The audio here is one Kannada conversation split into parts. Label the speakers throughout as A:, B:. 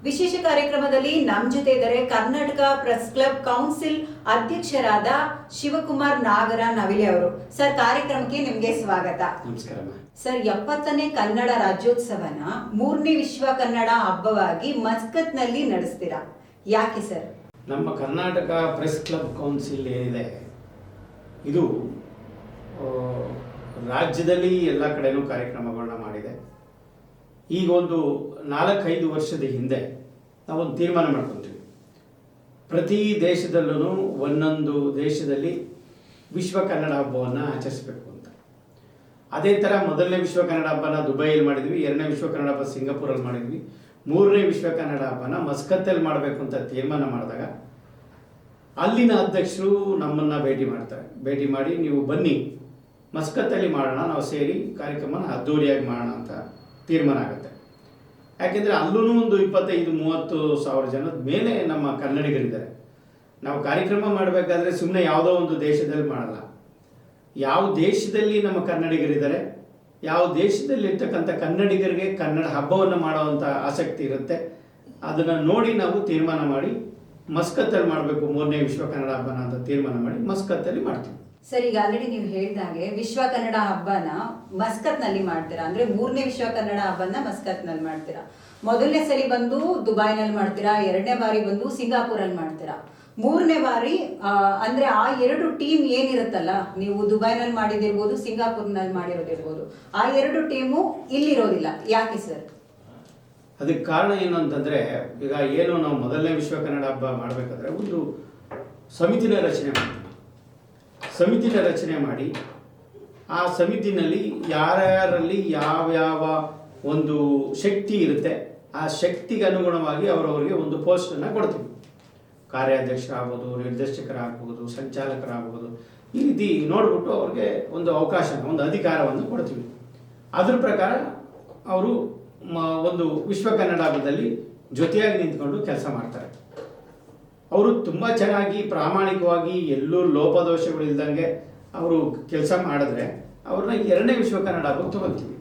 A: ವಿಶೇಷ ಕಾರ್ಯಕ್ರಮದಲ್ಲಿ ನಮ್ಮ ಜೊತೆ ಇದ್ದಾರೆ ಕರ್ನಾಟಕ ಪ್ರೆಸ್ ಕ್ಲಬ್ ಕೌನ್ಸಿಲ್ ಅಧ್ಯಕ್ಷರಾದ ಶಿವಕುಮಾರ್ ನಾಗರ ನವಿಲೆ ಅವರು. ಸರ್, ಕಾರ್ಯಕ್ರಮಕ್ಕೆ ನಿಮಗೆ ಸ್ವಾಗತ.
B: ನಮಸ್ಕಾರ
A: ಸರ್, 70ನೇ ಕನ್ನಡ ರಾಜ್ಯೋತ್ಸವನ 3ನೇ ವಿಶ್ವ ಕನ್ನಡ ಹಬ್ಬವಾಗಿ ಮಸ್ಕತ್ನಲ್ಲಿ ನಡೆಸ್ತೀರಾ, ಯಾಕೆ ಸರ್?
B: ನಮ್ಮ ಕರ್ನಾಟಕ ಪ್ರೆಸ್ ಕ್ಲಬ್ ಕೌನ್ಸಿಲ್ ಏನಿದೆ ಇದು ರಾಜ್ಯದಲ್ಲಿ ಎಲ್ಲ ಕಡೆನೂ ಕಾರ್ಯಕ್ರಮಗಳನ್ನ ಮಾಡಿದೆ. ಈಗ ಒಂದು 4-5 ವರ್ಷದ ಹಿಂದೆ ನಾವೊಂದು ತೀರ್ಮಾನ ಮಾಡ್ಕೊತೀವಿ, ಪ್ರತಿ ದೇಶದಲ್ಲೂ ಒಂದೊಂದು ದೇಶದಲ್ಲಿ ವಿಶ್ವ ಕನ್ನಡ ಹಬ್ಬವನ್ನು ಆಚರಿಸಬೇಕು ಅಂತ. ಅದೇ ಥರ ಮೊದಲನೇ ವಿಶ್ವ ಕನ್ನಡ ಹಬ್ಬನ ದುಬೈಯಲ್ಲಿ ಮಾಡಿದ್ವಿ, 2ನೇ ವಿಶ್ವ ಕನ್ನಡ ಹಬ್ಬ ಸಿಂಗಾಪುರಲ್ಲಿ ಮಾಡಿದ್ವಿ, 3ನೇ ವಿಶ್ವ ಕನ್ನಡ ಹಬ್ಬನ ಮಸ್ಕತ್ತಲ್ಲಿ ಮಾಡಬೇಕು ಅಂತ ತೀರ್ಮಾನ ಮಾಡಿದಾಗ ಅಲ್ಲಿನ ಅಧ್ಯಕ್ಷರು ನಮ್ಮನ್ನು ಭೇಟಿ ಮಾಡಿ ನೀವು ಬನ್ನಿ ಮಸ್ಕತ್ತಲ್ಲಿ ಮಾಡೋಣ, ನಾವು ಸೇರಿ ಕಾರ್ಯಕ್ರಮನ ಅದ್ದೂರಿಯಾಗಿ ಮಾಡೋಣ ಅಂತ ತೀರ್ಮಾನ ಆಗುತ್ತೆ. ಯಾಕೆಂದರೆ ಅಲ್ಲೂ ಒಂದು 25-30 ಸಾವಿರ ಜನದ ಮೇಲೆ ನಮ್ಮ ಕನ್ನಡಿಗರಿದ್ದಾರೆ. ನಾವು ಕಾರ್ಯಕ್ರಮ ಮಾಡಬೇಕಾದ್ರೆ ಸುಮ್ಮನೆ ಯಾವುದೋ ಒಂದು ದೇಶದಲ್ಲಿ ಮಾಡಲ್ಲ, ಯಾವ ದೇಶದಲ್ಲಿ ನಮ್ಮ ಕನ್ನಡಿಗರಿದ್ದಾರೆ, ಯಾವ ದೇಶದಲ್ಲಿ ಇರ್ತಕ್ಕಂಥ ಕನ್ನಡಿಗರಿಗೆ ಕನ್ನಡ ಹಬ್ಬವನ್ನು ಮಾಡುವಂಥ ಆಸಕ್ತಿ ಇರುತ್ತೆ, ಅದನ್ನು ನೋಡಿ ನಾವು ತೀರ್ಮಾನ ಮಾಡಿ ಮಸ್ಕತ್ತಲ್ಲಿ ಮಾಡಬೇಕು 3ನೇ ವಿಶ್ವ ಕನ್ನಡ ಹಬ್ಬನ ಅಂತ ತೀರ್ಮಾನ ಮಾಡಿ ಮಸ್ಕತ್ತಲ್ಲಿ ಮಾಡ್ತೀವಿ.
A: ಸರ್, ಈಗ ಆಲ್ರೆಡಿ ನೀವು ಹೇಳಿದಾಗೆ ವಿಶ್ವ ಕನ್ನಡ ಹಬ್ಬನ ಮಸ್ಕತ್ನಲ್ಲಿ ಮಾಡ್ತೀರಾ, ಅಂದ್ರೆ 3ನೇ ವಿಶ್ವ ಕನ್ನಡ ಹಬ್ಬನ ಮಸ್ಕತ್ನಲ್ಲಿ ಮಾಡ್ತೀರಾ. ಮೊದಲನೇ ಸರಿ ಬಂದು ದುಬೈನಲ್ಲಿ ಮಾಡ್ತೀರಾ, 2ನೇ ಬಾರಿ ಬಂದು ಸಿಂಗಾಪುರಲ್ಲಿ ಮಾಡ್ತೀರಾ, 3ನೇ ಬಾರಿ ಅಂದ್ರೆ ಆ 2 ಟೀಮ್ ಏನಿರುತ್ತಲ್ಲ, ನೀವು ದುಬೈನಲ್ಲಿ ಮಾಡಿದಿರ್ಬೋದು, ಸಿಂಗಾಪುರ್ನಲ್ಲಿ ಮಾಡಿರೋದಿರ್ಬೋದು, ಆ 2 ಟೀಮು ಇಲ್ಲಿರೋದಿಲ್ಲ, ಯಾಕೆ ಸರ್?
B: ಅದಕ್ಕೆ ಕಾರಣ ಏನು ಅಂತಂದರೆ, ಈಗ ಏನು ನಾವು ಮೊದಲನೇ ವಿಶ್ವ ಕನ್ನಡ ಹಬ್ಬ ಮಾಡಬೇಕಾದ್ರೆ ಒಂದು ಸಮಿತಿನ ರಚನೆ ಮಾಡಿ ಆ ಸಮಿತಿನಲ್ಲಿ ಯಾರ್ಯಾರಲ್ಲಿ ಯಾವ್ಯಾವ ಒಂದು ಶಕ್ತಿ ಇರುತ್ತೆ ಆ ಶಕ್ತಿಗೆ ಅನುಗುಣವಾಗಿ ಅವರವರಿಗೆ ಒಂದು ಪೋಸ್ಟನ್ನು ಕೊಡ್ತೀವಿ. ಕಾರ್ಯಾಧ್ಯಕ್ಷರಾಗ್ಬೋದು, ನಿರ್ದೇಶಕರಾಗ್ಬೋದು, ಸಂಚಾಲಕರಾಗ್ಬೋದು, ಈ ರೀತಿ ನೋಡಿಬಿಟ್ಟು ಅವ್ರಿಗೆ ಒಂದು ಅವಕಾಶನ, ಒಂದು ಅಧಿಕಾರವನ್ನು ಕೊಡ್ತೀವಿ. ಅದ್ರ ಪ್ರಕಾರ ಅವರು ಒಂದು ವಿಶ್ವ ಕನ್ನಡ ಹಬ್ಬದಲ್ಲಿ ಜೊತೆಯಾಗಿ ನಿಂತ್ಕೊಂಡು ಕೆಲಸ ಮಾಡ್ತಾರೆ. ಅವರು ತುಂಬ ಚೆನ್ನಾಗಿ ಪ್ರಾಮಾಣಿಕವಾಗಿ ಎಲ್ಲೂ ಲೋಪದೋಷಗಳಿಲ್ದಂಗೆ ಅವರು ಕೆಲಸ ಮಾಡಿದ್ರೆ ಅವ್ರನ್ನ 2ನೇ ವಿಶ್ವ ಕನ್ನಡ ಹಬ್ಬಕ್ಕೆ ತೊಗೊತೀವಿ.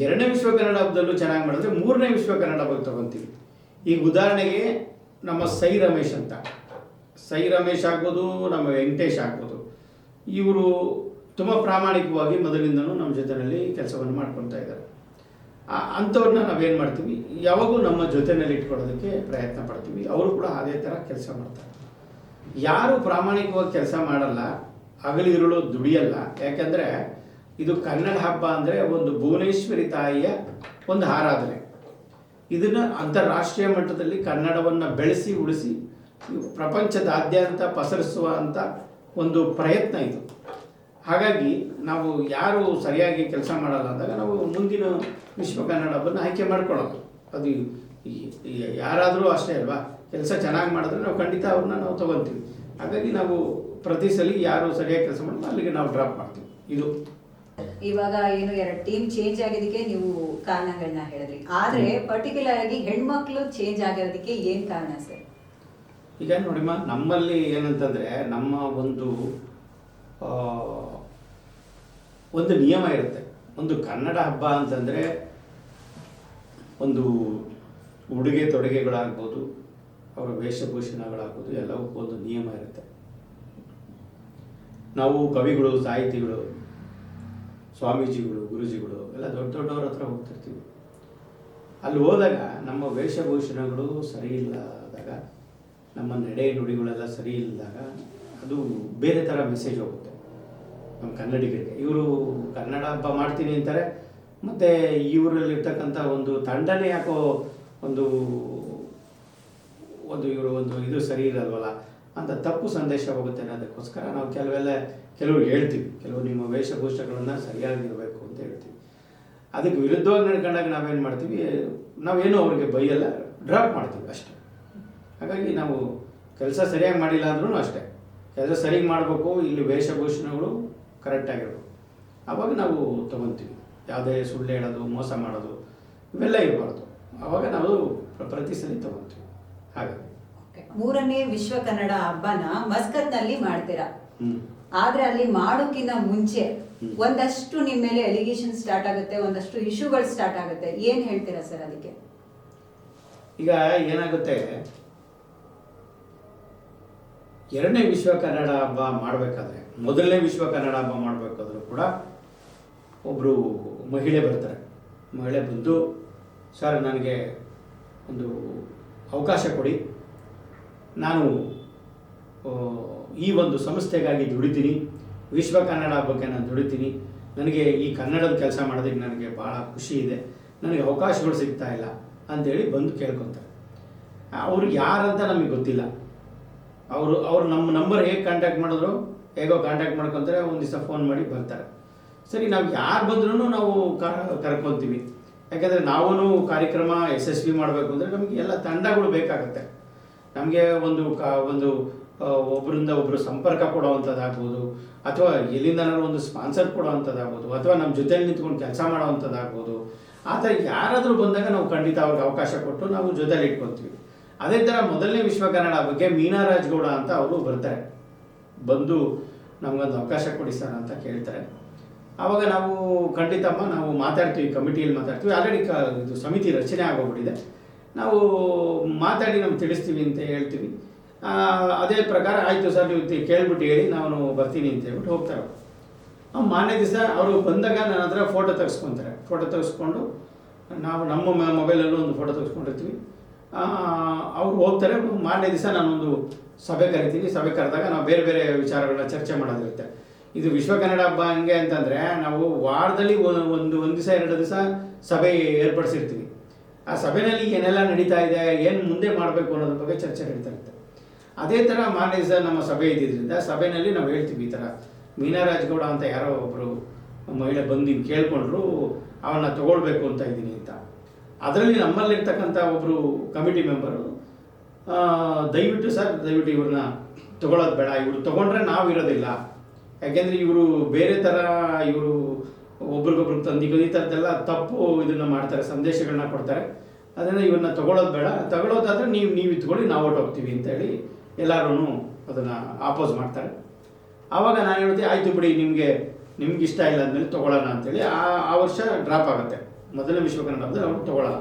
B: 2ನೇ ವಿಶ್ವ ಕನ್ನಡ ಹಬ್ಬದಲ್ಲೂ ಚೆನ್ನಾಗಿ ಮಾಡಿದ್ರೆ 3ನೇ ವಿಶ್ವ ಕನ್ನಡ ಹಬ್ಬಕ್ಕೆ ತೊಗೊತೀವಿ. ಈಗ ಉದಾಹರಣೆಗೆ ನಮ್ಮ ಸೈ ರಮೇಶ್ ಆಗ್ಬೋದು, ನಮ್ಮ ವೆಂಕಟೇಶ್ ಆಗ್ಬೋದು, ಇವರು ತುಂಬ ಪ್ರಾಮಾಣಿಕವಾಗಿ ಮೊದಲಿಂದನೂ ನಮ್ಮ ಜೊತೆಯಲ್ಲಿ ಕೆಲಸವನ್ನು ಮಾಡ್ಕೊತಾ ಇದ್ದಾರೆ. ಅಂಥವ್ರನ್ನ ನಾವೇನು ಮಾಡ್ತೀವಿ, ಯಾವಾಗೂ ನಮ್ಮ ಜೊತೆಯಲ್ಲಿ ಇಟ್ಕೊಳ್ಳೋದಕ್ಕೆ ಪ್ರಯತ್ನ ಪಡ್ತೀವಿ. ಅವರು ಕೂಡ ಅದೇ ಥರ ಕೆಲಸ ಮಾಡ್ತಾರೆ. ಯಾರು ಪ್ರಾಮಾಣಿಕವಾಗಿ ಕೆಲಸ ಮಾಡಲ್ಲ, ಹಗಲಿರುಳು ದುಡಿಯಲ್ಲ, ಯಾಕೆಂದರೆ ಇದು ಕನ್ನಡ ಹಬ್ಬ ಅಂದರೆ ಒಂದು ಭುವನೇಶ್ವರಿ ತಾಯಿಯ ಒಂದು ಆರಾಧನೆ. ಇದನ್ನು ಅಂತಾರಾಷ್ಟ್ರೀಯ ಮಟ್ಟದಲ್ಲಿ ಕನ್ನಡವನ್ನು ಬೆಳೆಸಿ ಉಳಿಸಿ ಪ್ರಪಂಚದಾದ್ಯಂತ ಪಸರಿಸುವ ಅಂತ ಒಂದು ಪ್ರಯತ್ನ ಇದು. ಹಾಗಾಗಿ ನಾವು ಯಾರು ಸರಿಯಾಗಿ ಕೆಲಸ ಮಾಡಲ್ಲ ಅಂದಾಗ ನಾವು ಮುಂದಿನ ವಿಶ್ವ ಕನ್ನಡ ಹಬ್ಬನ ಆಯ್ಕೆ ಮಾಡ್ಕೊಳ್ಳೋದು. ಅದು ಯಾರಾದರೂ ಅಷ್ಟೇ ಅಲ್ವಾ, ಕೆಲಸ ಚೆನ್ನಾಗಿ ಮಾಡಿದ್ರೆ ನಾವು ಖಂಡಿತ ಅವ್ರನ್ನ ನಾವು ತೊಗೊತೀವಿ. ಹಾಗಾಗಿ ನಾವು ಪ್ರತಿ ಸಲ ಯಾರು ಸರಿಯಾಗಿ ಕೆಲಸ ಮಾಡಿದ್ರೆ ಅಲ್ಲಿಗೆ ನಾವು ಡ್ರಾಪ್ ಮಾಡ್ತೀವಿ. ಇದು
A: ಇವಾಗ ಏನು 2 ಟೀಮ್ ಚೇಂಜ್ ಆಗಿದ್ದಕ್ಕೆ ನೀವು ಕಾರಣಗಳನ್ನ ಹೇಳಿದ್ರಿ, ಆದ್ರೆ ಪರ್ಟಿಕ್ಯುಲರ್ ಆಗಿ ಹೆಣ್ಮಕ್ಳು ಚೇಂಜ್ ಆಗಿರೋದಕ್ಕೆ ಏನ್ ಕಾರಣ ಸರ್?
B: ಈಗ ನೋಡಿಮ್ಮ, ನಮ್ಮಲ್ಲಿ ಏನಂತಂದ್ರೆ ನಮ್ಮ ಒಂದು ನಿಯಮ ಇರುತ್ತೆ. ಒಂದು ಕನ್ನಡ ಹಬ್ಬ ಅಂತಂದರೆ ಒಂದು ಉಡುಗೆ ತೊಡುಗೆಗಳಾಗ್ಬೋದು, ಅವರ ವೇಷಭೂಷಣಗಳಾಗ್ಬೋದು, ಎಲ್ಲವಕ್ಕೂ ಒಂದು ನಿಯಮ ಇರುತ್ತೆ. ನಾವು ಕವಿಗಳು, ಸಾಹಿತಿಗಳು, ಸ್ವಾಮೀಜಿಗಳು, ಗುರುಜಿಗಳು ಎಲ್ಲ ದೊಡ್ಡವ್ರ ಹತ್ರ ಹೋಗ್ತಿರ್ತೀವಿ. ಅಲ್ಲಿ ಹೋದಾಗ ನಮ್ಮ ವೇಷಭೂಷಣಗಳು ಸರಿ ಇಲ್ಲದಾಗ, ನಮ್ಮ ನಡೆ ನುಡಿಗಳೆಲ್ಲ ಸರಿ ಇಲ್ಲದಾಗ ಅದು ಬೇರೆ ಥರ ಮೆಸೇಜ್ ಹೋಗುತ್ತೆ ನಮ್ಮ ಕನ್ನಡಿಗರಿಗೆ. ಇವರು ಕನ್ನಡ ಹಬ್ಬ ಮಾಡ್ತೀನಿ ಅಂತಾರೆ, ಮತ್ತು ಇವರಲ್ಲಿರ್ತಕ್ಕಂಥ ಒಂದು ತಂಡನೇ ಯಾಕೋ ಒಂದು ಇದು ಸರಿ ಇರಲ್ವಲ್ಲ ಅಂತ ತಪ್ಪು ಸಂದೇಶ ಹೋಗುತ್ತೆ ಅನ್ನೋದಕ್ಕೋಸ್ಕರ ನಾವು ಕೆಲವರು ಹೇಳ್ತೀವಿ, ಕೆಲವು ನಿಮ್ಮ ವೇಷಭೂಷಣಗಳನ್ನು ಸರಿಯಾಗಿರಬೇಕು ಅಂತ ಹೇಳ್ತೀವಿ. ಅದಕ್ಕೆ ವಿರುದ್ಧವಾಗಿ ನಡ್ಕೊಂಡಾಗ ನಾವೇನು ಮಾಡ್ತೀವಿ, ನಾವೇನು ಅವ್ರಿಗೆ ಬೈಯಲ್ಲ, ಡ್ರಾಪ್ ಮಾಡ್ತೀವಿ ಅಷ್ಟೇ. ಹಾಗಾಗಿ ನಾವು ಕೆಲಸ ಸರಿಯಾಗಿ ಮಾಡಿಲ್ಲ ಅಂದ್ರೂ ಅಷ್ಟೇ, ಕೆಲಸ ಸರಿಯಾಗಿ ಮಾಡಬೇಕು, ಇಲ್ಲಿ ವೇಷಭೂಷಣಗಳು ಕರೆಕ್ಟಾಗಿರ್ಬೇಕು, ಆವಾಗ ನಾವು ತೊಗೊತೀವಿ. ಯಾವುದೇ ಸುಳ್ಳು ಹೇಳೋದು, ಮೋಸ ಮಾಡೋದು ಇವೆಲ್ಲ ಇರಬಾರ್ದು, ಆವಾಗ ನಾವು ಪ್ರತಿ ಸಲ ತೊಗೊತೀವಿ. ಹಾಗಾಗಿ
A: 3ನೇ ವಿಶ್ವ ಕನ್ನಡ ಹಬ್ಬನ ಮಸ್ಕತ್ನಲ್ಲಿ ಮಾಡ್ತೀರಾ, ಆದ್ರೆ ಅಲ್ಲಿ ಮಾಡೋಕ್ಕಿಂತ ಮುಂಚೆ ಒಂದಷ್ಟು ನಿಮ್ಮ ಮೇಲೆ ಅಲಿಗೇಷನ್ ಸ್ಟಾರ್ಟ್ ಆಗುತ್ತೆ, ಒಂದಷ್ಟು ಇಶ್ಯೂಗಳು ಸ್ಟಾರ್ಟ್ ಆಗುತ್ತೆ. ಏನ್ ಹೇಳ್ತೀರಾ ಸರ್ ಅದಕ್ಕೆ?
B: ಈಗ ಏನಾಗುತ್ತೆ, ಎರಡನೇ ವಿಶ್ವ ಕನ್ನಡ ಹಬ್ಬ ಮಾಡಬೇಕಾದ್ರೆ, ಮೊದಲನೇ ವಿಶ್ವ ಕನ್ನಡ ಹಬ್ಬ ಮಾಡಬೇಕಾದ್ರೂ ಕೂಡ ಒಬ್ಬರು ಮಹಿಳೆ ಬರ್ತಾರೆ. ಮಹಿಳೆ ಬಂದು, ಸರ್ ನನಗೆ ಒಂದು ಅವಕಾಶ ಕೊಡಿ, ನಾನು ಈ ಒಂದು ಸಂಸ್ಥೆಗಾಗಿ ದುಡಿತೀನಿ, ವಿಶ್ವ ಕನ್ನಡ ಹಬ್ಬಕ್ಕೆ ನಾನು ದುಡಿತೀನಿ, ನನಗೆ ಈ ಕನ್ನಡದ ಕೆಲಸ ಮಾಡೋದಕ್ಕೆ ನನಗೆ ಭಾಳ ಖುಷಿ ಇದೆ, ನನಗೆ ಅವಕಾಶಗಳು ಸಿಗ್ತಾ ಇಲ್ಲ ಅಂಥೇಳಿ ಬಂದು ಕೇಳ್ಕೊತಾರೆ. ಅವರು ಯಾರಂತ ನಮಗೆ ಗೊತ್ತಿಲ್ಲ. ಅವರು ನಮ್ಮ ನಂಬರ್ ಹೇಗೆ ಕಾಂಟ್ಯಾಕ್ಟ್ ಮಾಡಿದ್ರು, ಹೇಗೋ ಕಾಂಟ್ಯಾಕ್ಟ್ ಮಾಡ್ಕೊತಾರೆ, ಒಂದು ದಿವಸ ಫೋನ್ ಮಾಡಿ ಬರ್ತಾರೆ. ಸರಿ, ನಾವು ಯಾರು ಬಂದ್ರೂ ನಾವು ಕರ್ಕೊತೀವಿ. ಯಾಕೆಂದರೆ ನಾವೂ ಕಾರ್ಯಕ್ರಮ ಯಶಸ್ವಿ ಮಾಡಬೇಕು ಅಂದರೆ ನಮಗೆ ಎಲ್ಲ ತಂಡಗಳು ಬೇಕಾಗುತ್ತೆ. ನಮಗೆ ಒಂದು ಒಬ್ಬರಿಂದ ಒಬ್ಬರು ಸಂಪರ್ಕ ಕೊಡೋವಂಥದ್ದಾಗ್ಬೋದು, ಅಥವಾ ಎಲ್ಲಿಂದನಾದ್ರು ಒಂದು ಸ್ಪಾನ್ಸರ್ ಕೊಡೋವಂಥದ್ದಾಗ್ಬೋದು, ಅಥವಾ ನಮ್ಮ ಜೊತೆಲಿ ನಿಂತ್ಕೊಂಡು ಕೆಲಸ ಮಾಡೋವಂಥದ್ದಾಗ್ಬೋದು. ಆ ಥರ ಯಾರಾದರೂ ಬಂದಾಗ ನಾವು ಖಂಡಿತ ಅವ್ರಿಗೆ ಅವಕಾಶ ಕೊಟ್ಟು ನಾವು ಜೊತೆಲಿ ಇಟ್ಕೊತೀವಿ. ಅದೇ ಥರ ಮೊದಲನೇ ವಿಶ್ವ ಕನ್ನಡ ಹಬ್ಬಕ್ಕೆ ಮೀನಾ ರಾಜ್ಗೌಡ ಅಂತ ಅವರು ಬರ್ತಾರೆ. ಬಂದು ನಮಗೊಂದು ಅವಕಾಶ ಕೊಡಿ ಸರ್ ಅಂತ ಕೇಳ್ತಾರೆ. ಆವಾಗ ನಾವು ಖಂಡಿತಮ್ಮ ನಾವು ಮಾತಾಡ್ತೀವಿ, ಕಮಿಟಿಯಲ್ಲಿ ಮಾತಾಡ್ತೀವಿ. ಆಲ್ರೆಡಿ ಇದು ಸಮಿತಿ ರಚನೆ ಆಗೋಗ್ಬಿಟ್ಟಿದೆ, ನಾವು ಮಾತಾಡಿ ನಾವು ತಿಳಿಸ್ತೀವಿ ಅಂತ ಹೇಳ್ತೀವಿ. ಅದೇ ಪ್ರಕಾರ ಆಯಿತು ಸರ್, ನೀವು ಕೇಳ್ಬಿಟ್ಟು ಹೇಳಿ ನಾನು ಬರ್ತೀನಿ ಅಂತ ಹೇಳ್ಬಿಟ್ಟು ಹೋಗ್ತಾರೆ. ಮಾರನೇ ದಿವಸ ಅವರು ಬಂದಾಗ ನನ್ನ ಹತ್ರ ಫೋಟೋ ತೆಗೆಸ್ಕೊತಾರೆ. ಫೋಟೋ ತೆಗೆಸ್ಕೊಂಡು ನಾವು ನಮ್ಮ ಮೊಬೈಲಲ್ಲೂ ಒಂದು ಫೋಟೋ ತೆಗೆಸ್ಕೊಂಡಿರ್ತೀವಿ. ಅವ್ರು ಹೋಗ್ತಾರೆ. ಮಾರನೇ ದಿವಸ ನಾನೊಂದು ಸಭೆ ಕರಿತೀನಿ. ಸಭೆ ಕರೆದಾಗ ನಾವು ಬೇರೆ ಬೇರೆ ವಿಚಾರಗಳನ್ನ ಚರ್ಚೆ ಮಾಡೋದಿರುತ್ತೆ. ಇದು ವಿಶ್ವ ಕನ್ನಡ ಹಬ್ಬ ಹಂಗೆ ಅಂತಂದರೆ ನಾವು ವಾರದಲ್ಲಿ ಒಂದು ದಿವಸ 2 ದಿವಸ ಸಭೆ ಏರ್ಪಡಿಸಿರ್ತೀವಿ. ಆ ಸಭೆಯಲ್ಲಿ ಏನೆಲ್ಲ ನಡೀತಾ ಇದೆ, ಏನು ಮುಂದೆ ಮಾಡಬೇಕು ಅನ್ನೋದ್ರ ಬಗ್ಗೆ ಚರ್ಚೆ ನಡೀತಾ ಇರುತ್ತೆ. ಅದೇ ಥರ ಮಾರನೇ ದಿವಸ ನಮ್ಮ ಸಭೆ ಇದ್ದಿದ್ದರಿಂದ ಸಭೆಯಲ್ಲಿ ನಾವು ಹೇಳ್ತೀವಿ, ಈ ಥರ ಮೀನಾ ರಾಜ್ಗೌಡ ಅಂತ ಯಾರೋ ಒಬ್ಬರು ಮಹಿಳೆ ಬಂದು ಕೇಳ್ಕೊಂಡ್ರು, ಅವನ್ನ ತಗೊಳ್ಬೇಕು ಅಂತ ಇದ್ದೀನಿ ಅಂತ. ಅದರಲ್ಲಿ ನಮ್ಮಲ್ಲಿರ್ತಕ್ಕಂಥ ಒಬ್ಬರು ಕಮಿಟಿ ಮೆಂಬರು, ದಯವಿಟ್ಟು ಇವ್ರನ್ನ ತಗೊಳ್ಳೋದು ಬೇಡ, ಇವರು ತೊಗೊಂಡ್ರೆ ನಾವು ಇರೋದಿಲ್ಲ. ಯಾಕೆಂದರೆ ಇವರು ಬೇರೆ ಥರ ಇವರು ಒಬ್ರಿಗೊಬ್ರು ಈ ಥರದ್ದೆಲ್ಲ ತಪ್ಪು ಇದನ್ನು ಮಾಡ್ತಾರೆ, ಸಂದೇಶಗಳನ್ನ ಕೊಡ್ತಾರೆ. ಅದನ್ನು ಇವ್ರನ್ನ ತಗೊಳ್ಳೋದು ಬೇಡ, ತಗೊಳ್ಳೋದಾದರೆ ನೀವು ಇತ್ಕೊಳ್ಳಿ, ನಾವು ಹೊರಟೋಗ್ತೀವಿ ಅಂತೇಳಿ ಎಲ್ಲರೂ ಅದನ್ನು ಆಪೋಸ್ ಮಾಡ್ತಾರೆ. ಆವಾಗ ನಾನು ಹೇಳ್ತೀವಿ, ಆಯಿತು ಬಿಡಿ, ನಿಮಗೆ ಇಷ್ಟ ಇಲ್ಲ ಅಂದಮೇಲೆ ತೊಗೊಳ್ಳೋಣ ಅಂತೇಳಿ ಆ ವರ್ಷ ಡ್ರಾಪ್ ಆಗುತ್ತೆ. ಮೊದಲನೇ ವಿಶ್ವ ಕನ್ನಡ ಹಬ್ಬದಲ್ಲಿ ಅವ್ರು ತೊಗೊಳ್ಳಲ್ಲ.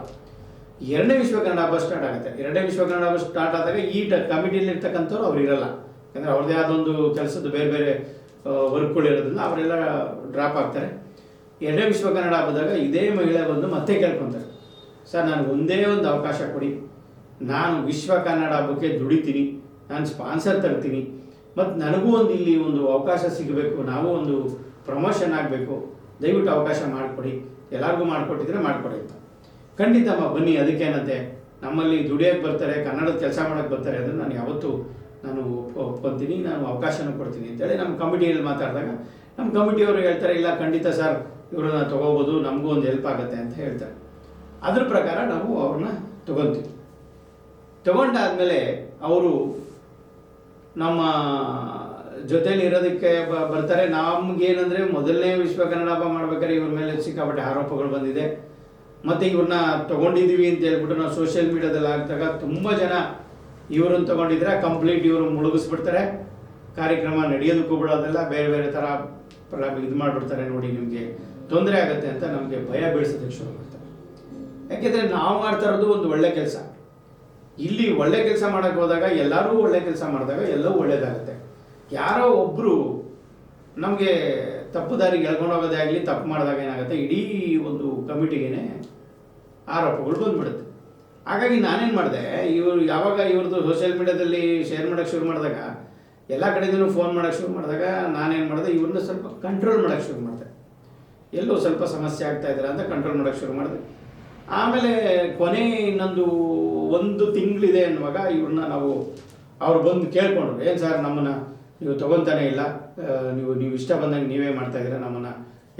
B: ಎರಡನೇ ವಿಶ್ವ ಕನ್ನಡ ಹಬ್ಬ ಸ್ಟಾರ್ಟ್ ಆಗುತ್ತೆ. ಎರಡನೇ ವಿಶ್ವ ಕನ್ನಡ ಹಬ್ಬ ಸ್ಟಾರ್ಟ್ ಆದಾಗ ಈ ಕಮಿಟಿಯಲ್ಲಿ ಇರ್ತಕ್ಕಂಥವ್ರು ಅವ್ರು ಇರಲ್ಲ. ಯಾಕಂದರೆ ಅವ್ರದ್ದೇ ಆದೊಂದು ಕೆಲಸದ್ದು ಬೇರೆ ಬೇರೆ ವರ್ಕ್ಗಳು ಇರೋದ್ರಿಂದ ಅವರೆಲ್ಲ ಡ್ರಾಪ್ ಆಗ್ತಾರೆ. ಎರಡನೇ ವಿಶ್ವ ಕನ್ನಡ ಹಬ್ಬದಾಗ ಇದೇ ಮಹಿಳೆ ಬಂದು ಮತ್ತೆ ಕೇಳ್ಕೊತಾರೆ, ಸರ್ ನನಗೆ ಒಂದೇ ಒಂದು ಅವಕಾಶ ಕೊಡಿ, ನಾನು ವಿಶ್ವ ಕನ್ನಡ ಹಬ್ಬಕ್ಕೆ ದುಡಿತೀನಿ, ನಾನು ಸ್ಪಾನ್ಸರ್ ತರ್ತೀನಿ, ಮತ್ತು ನನಗೂ ಇಲ್ಲಿ ಒಂದು ಅವಕಾಶ ಸಿಗಬೇಕು, ನಾವು ಒಂದು ಪ್ರಮೋಷನ್ ಆಗಬೇಕು, ದಯವಿಟ್ಟು ಅವಕಾಶ ಮಾಡಿಕೊಡಿ, ಎಲ್ಲರಿಗೂ ಮಾಡಿಕೊಟ್ಟಿದ್ರೆ ಮಾಡಿಕೊಡಿ ಅಂತ. ಖಂಡಿತಮ್ಮ ಬನ್ನಿ, ಅದಕ್ಕೇನಂತೆ, ನಮ್ಮಲ್ಲಿ ದುಡಿಯೋಕ್ಕೆ ಬರ್ತಾರೆ, ಕನ್ನಡದ ಕೆಲಸ ಮಾಡೋಕ್ಕೆ ಬರ್ತಾರೆ, ಅದನ್ನು ನಾನು ಯಾವತ್ತೂ ಒಪ್ಕೊತೀನಿ, ನಾನು ಅವಕಾಶನೂ ಕೊಡ್ತೀನಿ ಅಂತೇಳಿ ನಮ್ಮ ಕಮಿಟಿಯಲ್ಲಿ ಮಾತಾಡಿದಾಗ ನಮ್ಮ ಕಮಿಟಿಯವರು ಹೇಳ್ತಾರೆ, ಇಲ್ಲ ಖಂಡಿತ ಸರ್, ಇವ್ರನ್ನ ತೊಗೋಬೋದು, ನಮಗೂ ಒಂದು ಹೆಲ್ಪ್ ಆಗುತ್ತೆ ಅಂತ ಹೇಳ್ತಾರೆ. ಅದ್ರ ಪ್ರಕಾರ ನಾವು ಅವ್ರನ್ನ ತೊಗೊತೀವಿ. ತೊಗೊಂಡಾದ್ಮೇಲೆ ಅವರು ನಮ್ಮ ಜೊತೇಲಿ ಇರೋದಕ್ಕೆ ಬರ್ತಾರೆ. ನಮಗೇನಂದರೆ ಮೊದಲನೇ ವಿಶ್ವ ಕನ್ನಡ ಹಬ್ಬ ಮಾಡ್ಬೇಕಾದ್ರೆ ಇವ್ರ ಮೇಲೆ ಸಿಕ್ಕಾಪಟ್ಟೆ ಆರೋಪಗಳು ಬಂದಿದೆ. ಮತ್ತು ಇವ್ರನ್ನ ತೊಗೊಂಡಿದ್ದೀವಿ ಅಂತ ಹೇಳ್ಬಿಟ್ಟು ನಾವು ಸೋಷಿಯಲ್ ಮೀಡಿಯಾದಲ್ಲಿ ಆಗ್ದಾಗ ತುಂಬ ಜನ ಇವ್ರನ್ನ ತೊಗೊಂಡಿದ್ರೆ ಕಂಪ್ಲೀಟ್ ಇವರು ಮುಳುಗಿಸ್ಬಿಡ್ತಾರೆ, ಕಾರ್ಯಕ್ರಮ ನಡೆಯೋದಕ್ಕೂ ಬಿಡೋದೆಲ್ಲ ಬೇರೆ ಬೇರೆ ಥರ ಇದು ಮಾಡಿಬಿಡ್ತಾರೆ, ನೋಡಿ ನಿಮಗೆ ತೊಂದರೆ ಆಗುತ್ತೆ ಅಂತ ನಮಗೆ ಭಯ ಬೀಳಿಸೋದಕ್ಕೆ ಶುರು ಮಾಡ್ತಾರೆ. ಯಾಕೆಂದರೆ ನಾವು ಮಾಡ್ತಾ ಇರೋದು ಒಂದು ಒಳ್ಳೆ ಕೆಲಸ. ಇಲ್ಲಿ ಒಳ್ಳೆ ಕೆಲಸ ಮಾಡೋಕ್ಕೆ ಹೋದಾಗ, ಎಲ್ಲರೂ ಒಳ್ಳೆ ಕೆಲಸ ಮಾಡಿದಾಗ ಎಲ್ಲವೂ ಒಳ್ಳೇದಾಗುತ್ತೆ. ಯಾರೋ ಒಬ್ಬರು ನಮಗೆ ತಪ್ಪು ದಾರಿಗೆ ಎಳ್ಕೊಂಡು ಹೋಗೋದೇ ಆಗಲಿ, ತಪ್ಪು ಮಾಡಿದಾಗ ಏನಾಗುತ್ತೆ, ಇಡೀ ಒಂದು ಕಮಿಟಿಗೇ ಆರೋಪಗಳು ಬಂದ್ಬಿಡುತ್ತೆ. ಹಾಗಾಗಿ ನಾನೇನು ಮಾಡಿದೆ, ಯಾವಾಗ ಇವ್ರದ್ದು ಸೋಷಿಯಲ್ ಮೀಡಿಯಾದಲ್ಲಿ ಶೇರ್ ಮಾಡೋಕ್ಕೆ ಶುರು ಮಾಡಿದಾಗ, ಎಲ್ಲ ಕಡೆಗೂ ಫೋನ್ ಮಾಡೋಕ್ಕೆ ಶುರು ಮಾಡಿದಾಗ ನಾನೇನು ಮಾಡಿದೆ, ಇವ್ರನ್ನ ಸ್ವಲ್ಪ ಕಂಟ್ರೋಲ್ ಮಾಡೋಕ್ಕೆ ಶುರು ಮಾಡಿದೆ. ಎಲ್ಲೋ ಸ್ವಲ್ಪ ಸಮಸ್ಯೆ ಆಗ್ತಾ ಇದ್ದಾರೆ ಅಂತ ಕಂಟ್ರೋಲ್ ಮಾಡೋಕ್ಕೆ ಶುರು ಮಾಡಿದೆ. ಆಮೇಲೆ ಕೊನೆ ಇನ್ನೊಂದು 1 ತಿಂಗಳಿದೆ ಅನ್ನುವಾಗ ಇವ್ರನ್ನ ಅವ್ರು ಬಂದು ಕೇಳ್ಕೊಂಡ್ರು, ಏನು ಸರ್ ನಮ್ಮನ್ನು ನೀವು ತೊಗೊತಾನೆ ಇಲ್ಲ, ನೀವು ಇಷ್ಟ ಬಂದಂಗೆ ನೀವೇ ಮಾಡ್ತಾಯಿದ್ದೀರ, ನಮ್ಮನ್ನು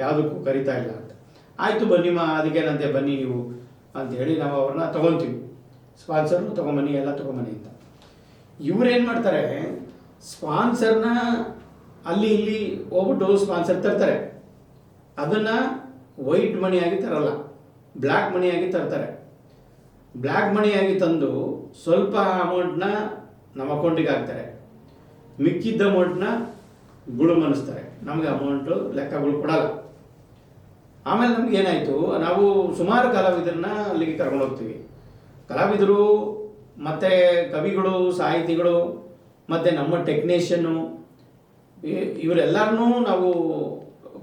B: ಯಾವುದಕ್ಕೂ ಕರಿತಾ ಇಲ್ಲ ಅಂತ. ಆಯಿತು ಬನ್ನಿ ಅದಕ್ಕೇನಂತೆ, ಬನ್ನಿ ನೀವು ಅಂಥೇಳಿ ನಾವು ಅವ್ರನ್ನ ತೊಗೊತೀವಿ, ಸ್ಪಾನ್ಸರ್ನು ತೊಗೊಂಬನ್ನಿ, ಎಲ್ಲ ತೊಗೊಂಬನ್ನಿ ಅಂತ. ಇವರೇನು ಮಾಡ್ತಾರೆ, ಸ್ಪಾನ್ಸರ್ನ ಅಲ್ಲಿ ಇಲ್ಲಿ ಹೋಗ್ಬಿಟ್ಟು ಸ್ಪಾನ್ಸರ್ ತರ್ತಾರೆ. ಅದನ್ನು ವೈಟ್ ಮನಿಯಾಗಿ ತರಲ್ಲ, ಬ್ಲ್ಯಾಕ್ ಮನಿಯಾಗಿ ತರ್ತಾರೆ. ಬ್ಲ್ಯಾಕ್ ಮನಿಯಾಗಿ ತಂದು ಸ್ವಲ್ಪ ಅಮೌಂಟ್ನ ನಮ್ಮ ಅಕೌಂಟಿಗೆ ಹಾಕ್ತಾರೆ, ಮಿಕ್ಕಿದ್ದ ಅಮೌಂಟ್ನ ಗುಳುಮನಿಸ್ತಾರೆ. ನಮಗೆ ಅಮೌಂಟು ಲೆಕ್ಕಗಳು ಕೊಡಲ್ಲ. ಆಮೇಲೆ ನಮ್ಗೆ ಏನಾಯಿತು, ನಾವು ಸುಮಾರು ಕಲಾವಿದರನ್ನ ಅಲ್ಲಿಗೆ ಕರ್ಕೊಂಡು ಹೋಗ್ತೀವಿ. ಕಲಾವಿದರು ಮತ್ತು ಕವಿಗಳು, ಸಾಹಿತಿಗಳು ಮತ್ತು ನಮ್ಮ ಟೆಕ್ನಿಷಿಯನ್ನು ಇವರೆಲ್ಲರನ್ನೂ ನಾವು